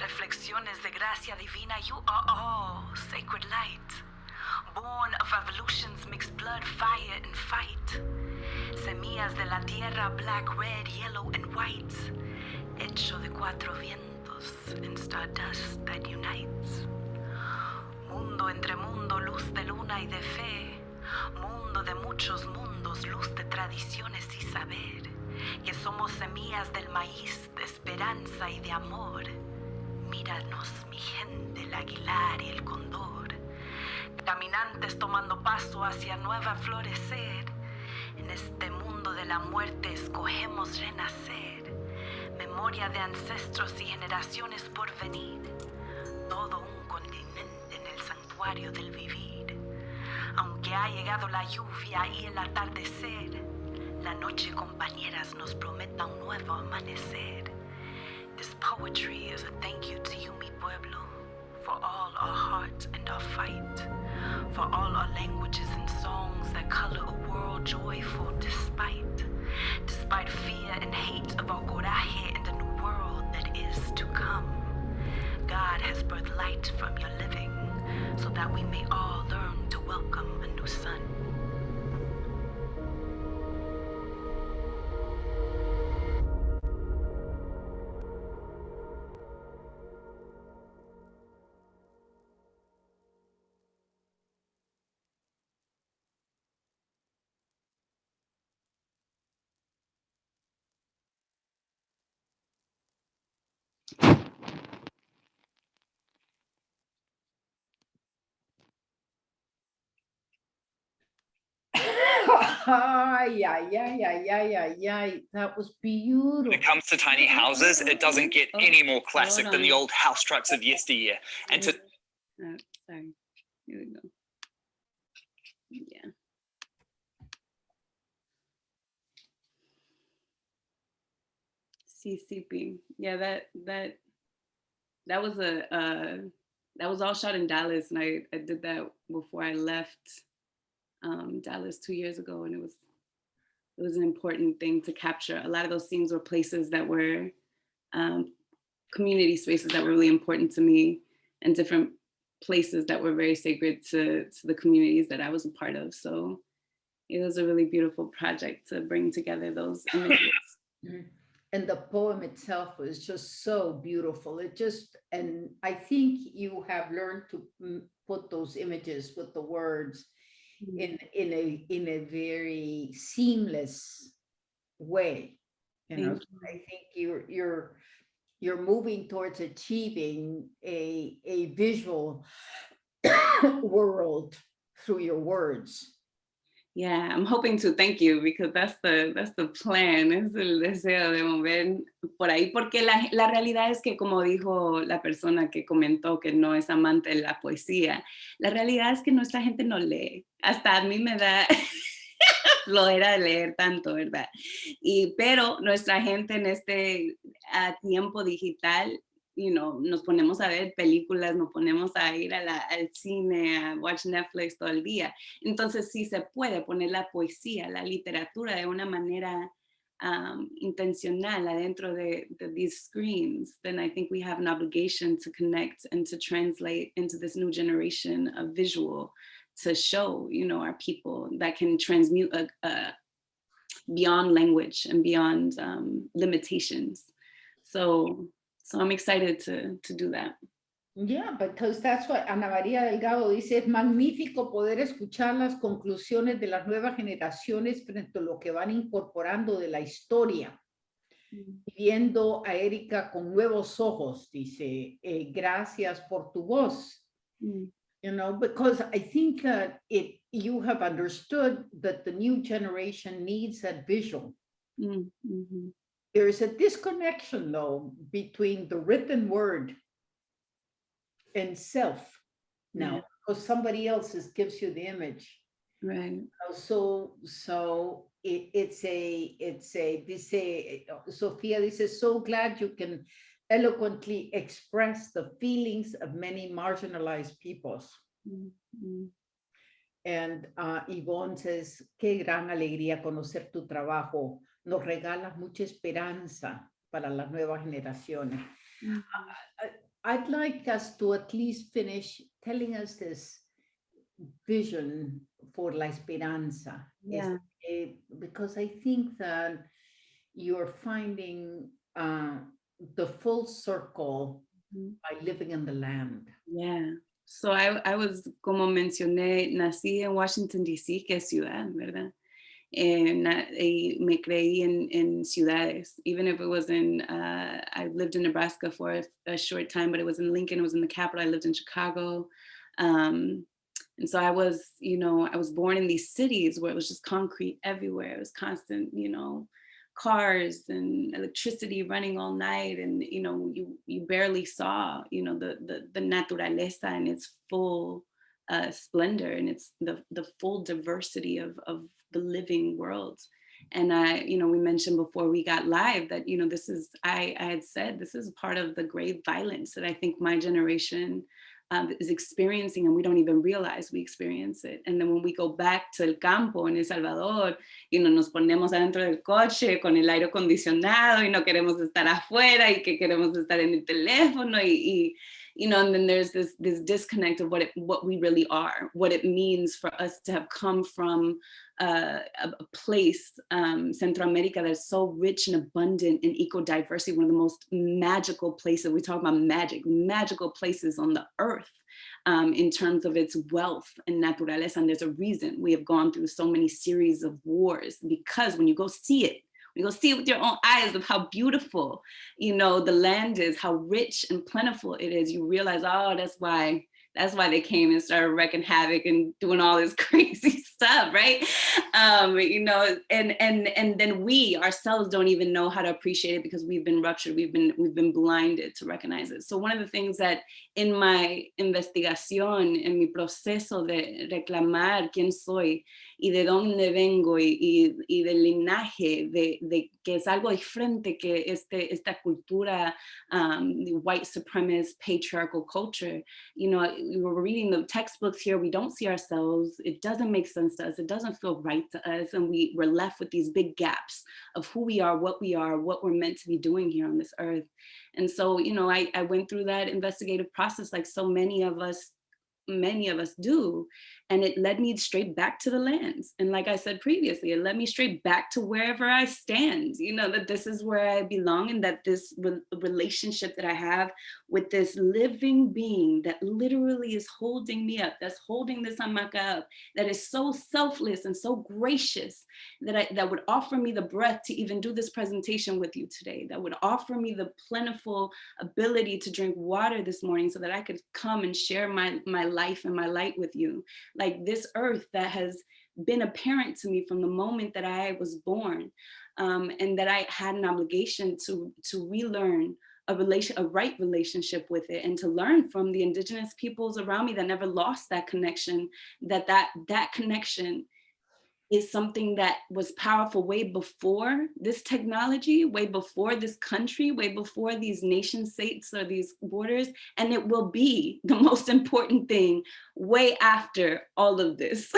Reflexiones de gracia divina, you are all sacred light, born of evolution's mixed blood, fire and fight. Semillas de la tierra, black, red, yellow and white, hecho de cuatro vientos and stardust that unites. Mundo entre mundo, luz de luna y de fe, mundo de muchos mundos, luz de tradiciones y saber, que somos semillas del maíz, de esperanza y de amor. Míranos, mi gente, el aguilar y el cóndor, caminantes tomando paso hacia nueva florecer. En este mundo de la muerte escogemos renacer, memoria de ancestros y generaciones por venir, todo un continente en el santuario del vivir. Aunque ha llegado la lluvia y el atardecer, la noche, compañeras, nos prometa un nuevo amanecer. This poetry is a thank you to you, mi pueblo, for all our heart and our fight, for all our languages and songs that color a world joyful despite fear and hate of our coraje and a new world that is to come. God has birthed light from your living so that we may all learn to welcome a new sun. Ay, ay, ay, ay, ay, ay, ay. That was beautiful. When it comes to tiny houses, it doesn't get any more classic than the old house trucks of yesteryear. And to sorry, here we go. Yeah. CCP. Yeah, that was that was all shot in Dallas, and I did that before I left Dallas 2 years ago, and it was an important thing to capture. A lot of those scenes were places that were community spaces that were really important to me, and different places that were very sacred to the communities that I was a part of. So it was a really beautiful project to bring together those images. And the poem itself was just so beautiful. And I think you have learned to put those images with the words in a very seamless way. You know, I think you're moving towards achieving a visual world through your words. Yeah, I'm hoping to. Thank you, because that's the plan. Es el deseo de mover por ahí, porque la realidad es que, como dijo la persona que comentó que no es amante de la poesía, la realidad es que nuestra gente no lee. Hasta a mí me da flojera de leer tanto, ¿verdad? Pero nuestra gente en este tiempo digital, nos ponemos a ver películas, nos ponemos a ir al cine, a watch Netflix todo el día. Entonces, si se puede poner la poesía, la literatura de una manera intencional adentro de these screens, then I think we have an obligation to connect and to translate into this new generation of visual, to show, our people that can transmute beyond language and beyond limitations. So I'm excited to do that. Yeah, because that's what Ana María Delgado dice, es magnífico poder escuchar las conclusiones de las nuevas generaciones frente a lo que van incorporando de la historia. Viendo a Edika con nuevos ojos, dice, gracias por tu voz. Because I think you have understood that the new generation needs that visual. There is a disconnection, though, between the written word and self now, because somebody else gives you the image. Right. So Sofia dice, so glad you can eloquently express the feelings of many marginalized peoples. And Yvonne says, qué gran alegría conocer tu trabajo. Nos regalas mucha esperanza para las nuevas generaciones. I'd like us to at least finish telling us this vision for la esperanza. Yeah. Because I think that you're finding the full circle by living in the land. Yeah. So I was, como mencioné, nací en Washington, D.C., que es ciudad, ¿verdad? Y me creí en ciudades, even if it was in, I lived in Nebraska for a short time, but it was in Lincoln, it was in the capital, I lived in Chicago. And so I was, I was born in these cities where it was just concrete everywhere. It was constant, cars and electricity running all night. And, you barely saw, the naturaleza in its full splendor, and it's the full diversity of the living world. And we mentioned before we got live that, this is, I had said, this is part of the grave violence that I think my generation is experiencing, and we don't even realize we experience it. And then when we go back to el campo en El Salvador, nos ponemos adentro del coche con el aire acondicionado y no queremos estar afuera y que queremos estar en el teléfono and then there's this disconnect of what we really are, what it means for us to have come from a place, Central America, that's so rich and abundant in eco-diversity, one of the most magical places. We talk about magical places on the earth in terms of its wealth and naturaleza. And there's a reason we have gone through so many series of wars, because when you go see it, you go see it with your own eyes of how beautiful, the land is, how rich and plentiful it is. You realize, oh, that's why they came and started wreaking havoc and doing all this crazy stuff, right? And then we ourselves don't even know how to appreciate it because we've been ruptured, we've been blinded to recognize it. So one of the things that in my investigación, en mi proceso de reclamar quién soy y de dónde vengo y del linaje, de que es algo diferente que esta cultura, the white supremacist patriarchal culture, we were reading the textbooks here, we don't see ourselves, it doesn't make sense to us, it doesn't feel right to us, and we're left with these big gaps of who we are, what we're meant to be doing here on this earth. And so, I went through that investigative process like so many of us do, and it led me straight back to the lands. And like I said previously, it led me straight back to wherever I stand, that this is where I belong, and that this relationship that I have with this living being that literally is holding me up, that's holding this hamaca up, that is so selfless and so gracious, that would offer me the breath to even do this presentation with you today, that would offer me the plentiful ability to drink water this morning so that I could come and share my life and my light with you. Like this earth that has been apparent to me from the moment that I was born, and that I had an obligation to relearn a right relationship with it, and to learn from the indigenous peoples around me that never lost that connection, that connection is something that was powerful way before this technology, way before this country, way before these nation states or these borders, and it will be the most important thing way after all of this.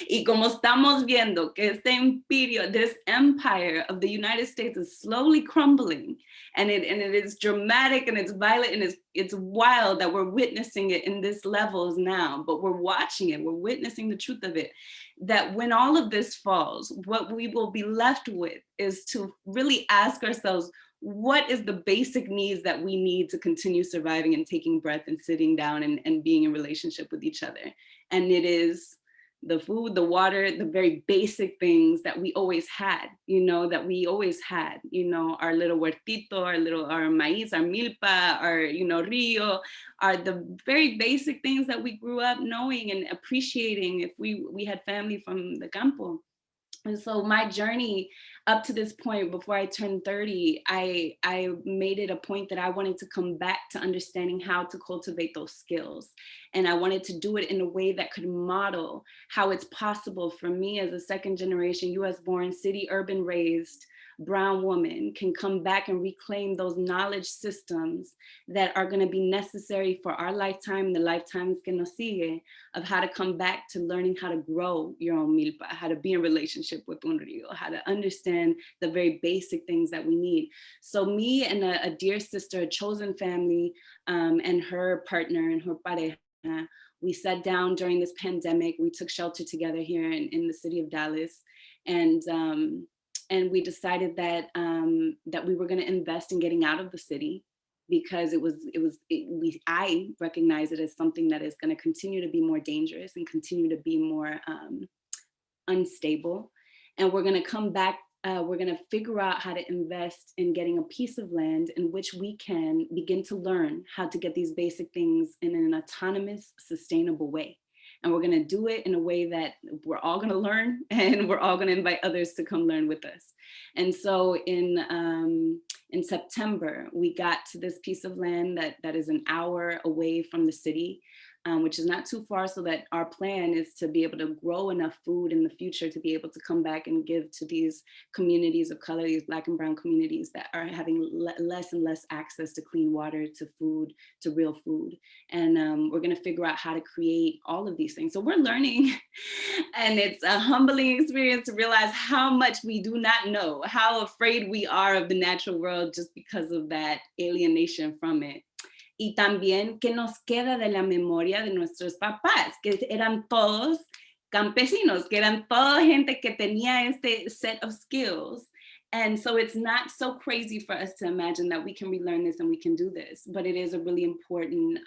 Y como estamos viendo que este imperio, this empire of the United States is slowly crumbling, and it is dramatic and it's violent and it's wild that we're witnessing it in this levels now, but we're watching it, we're witnessing the truth of it, that when all of this falls, what we will be left with is to really ask ourselves, what is the basic needs that we need to continue surviving and taking breath and sitting down and being in relationship with each other? And it is the food, the water, the very basic things that we always had, our little huertito, our maíz, our milpa, our, rio, are the very basic things that we grew up knowing and appreciating if we had family from the campo. And so my journey up to this point, before I turned 30, I made it a point that I wanted to come back to understanding how to cultivate those skills. And I wanted to do it in a way that could model how it's possible for me as a second generation US born, city urban raised brown woman can come back and reclaim those knowledge systems that are going to be necessary for our lifetime and the lifetimes que nos sigue, of how to come back to learning how to grow your own milpa, how to be in relationship with un rio, how to understand the very basic things that we need. So me and a dear sister, a chosen family, and her partner and her pareja, we sat down during this pandemic. We took shelter together here in the city of Dallas, and we decided that that we were going to invest in getting out of the city, because I recognize it as something that is going to continue to be more dangerous and continue to be more unstable. And we're going to come back. We're going to figure out how to invest in getting a piece of land in which we can begin to learn how to get these basic things in an autonomous, sustainable way. And we're going to do it in a way that we're all going to learn, and we're all going to invite others to come learn with us. And so in September, we got to this piece of land that is an hour away from the city, which is not too far, so that our plan is to be able to grow enough food in the future to be able to come back and give to these communities of color, these Black and brown communities that are having less and less access to clean water, to food, to real food. And we're gonna figure out how to create all of these things. So we're learning, and it's a humbling experience to realize how much we do not know, how afraid we are of the natural world just because of that alienation from it. Y también qué nos queda de la memoria de nuestros papás, que eran todos campesinos, que eran toda gente que tenía este set of skills. And so it's not so crazy for us to imagine that we can relearn this and we can do this, but it is a really important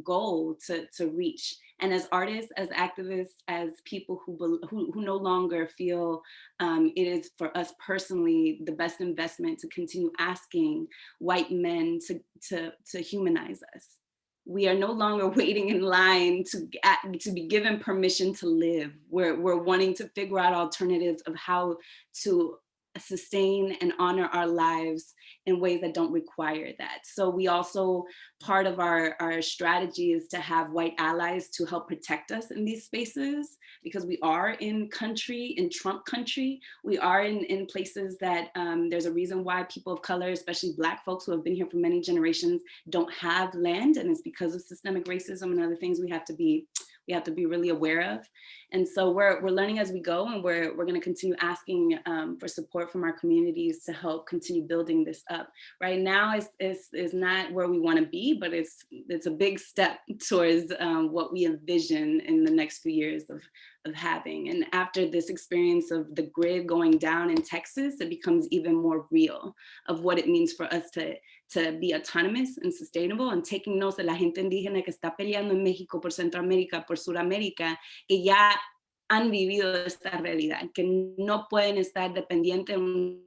goal to reach. And as artists, as activists, as people who no longer feel it is for us personally the best investment to continue asking white men to humanize us. We are no longer waiting in line to be given permission to live. We're wanting to figure out alternatives of how to sustain and honor our lives in ways that don't require that. So we also, part of our strategy is to have white allies to help protect us in these spaces, because we are in Trump country. We are in places that there's a reason why people of color, especially Black folks who have been here for many generations, don't have land, and it's because of systemic racism and other things we have to be really aware of. And so we're learning as we go, and we're going to continue asking for support from our communities to help continue building this up. Right now is not where we want to be, but it's a big step towards what we envision in the next few years of having. And after this experience of the grid going down in Texas, it becomes even more real of what it means for us to be autonomous and sustainable, and taking notes de la gente indígena que está peleando en México, por Centroamérica, por Suramérica, que ya han vivido esta realidad, que no pueden estar dependientes de un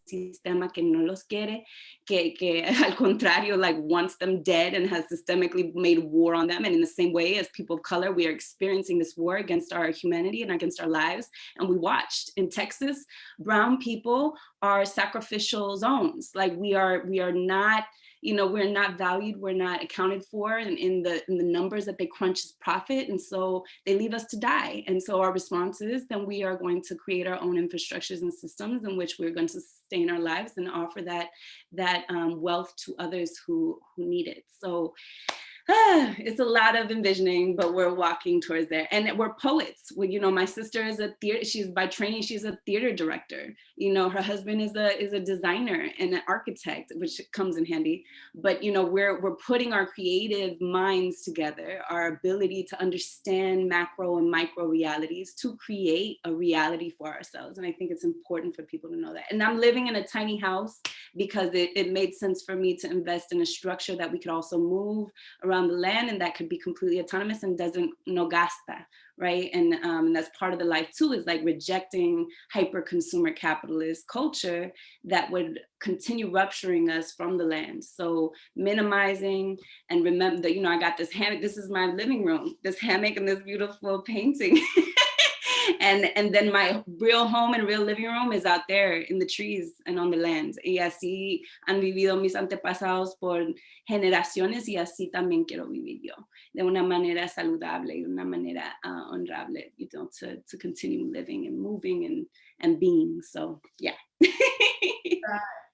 sistema que no los quiere, que al contrario, like wants them dead and has systemically made war on them. And in the same way as people of color, we are experiencing this war against our humanity and against our lives. And we watched in Texas, brown people are sacrificial zones. Like we are not, we're not valued, we're not accounted for in the numbers that they crunch as profit. And so they leave us to die. And so our response is then we are going to create our own infrastructures and systems in which we're going to sustain our lives and offer that wealth to others who need it. So it's a lot of envisioning, but we're walking towards there. And we're poets. Well, my sister is by training, she's a theater director. Her husband is a designer and an architect, which comes in handy. But we're putting our creative minds together, our ability to understand macro and micro realities to create a reality for ourselves. And I think it's important for people to know that. And I'm living in a tiny house because it made sense for me to invest in a structure that we could also move around the land, and that could be completely autonomous and doesn't no gasta, right? And that's part of the life too, is like rejecting hyper consumer capitalist culture that would continue rupturing us from the land. So minimizing, and remember that, I got this hammock, this is my living room, this hammock and this beautiful painting. And then my real home and real living room is out there in the trees and on the land. Y así han vivido mis antepasados por generaciones, y así también quiero vivir yo, de una manera saludable y de una manera honorable, to continue living and moving and being. So yeah.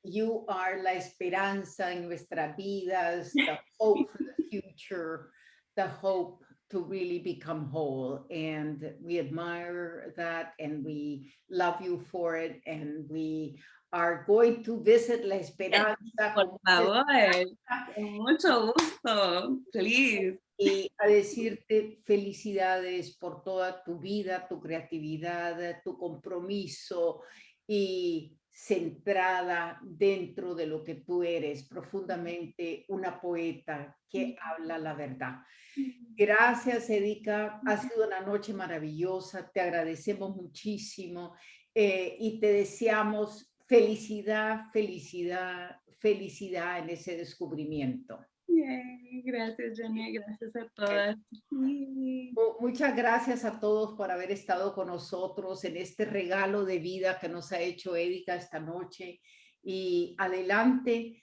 You are la esperanza en nuestras vidas, the hope for the future, the hope to really become whole. And we admire that and we love you for it. And we are going to visit La Esperanza. Por favor, con mucho gusto, please. Y a decirte felicidades por toda tu vida, tu creatividad, tu compromiso y centrada dentro de lo que tú eres, profundamente una poeta que habla la verdad. Gracias, Edika. Ha sido una noche maravillosa. Te agradecemos muchísimo y te deseamos felicidad, felicidad, felicidad en ese descubrimiento. Yay, gracias, Jenny. Gracias a todas. Muchas gracias a todos por haber estado con nosotros en este regalo de vida que nos ha hecho Edika esta noche. Y adelante,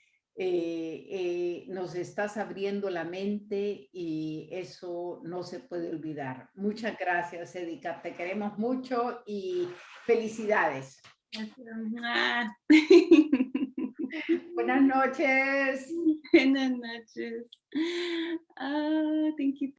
nos estás abriendo la mente y eso no se puede olvidar. Muchas gracias, Edika. Te queremos mucho y felicidades. Gracias. Buenas noches. Buenas noches. Thank you.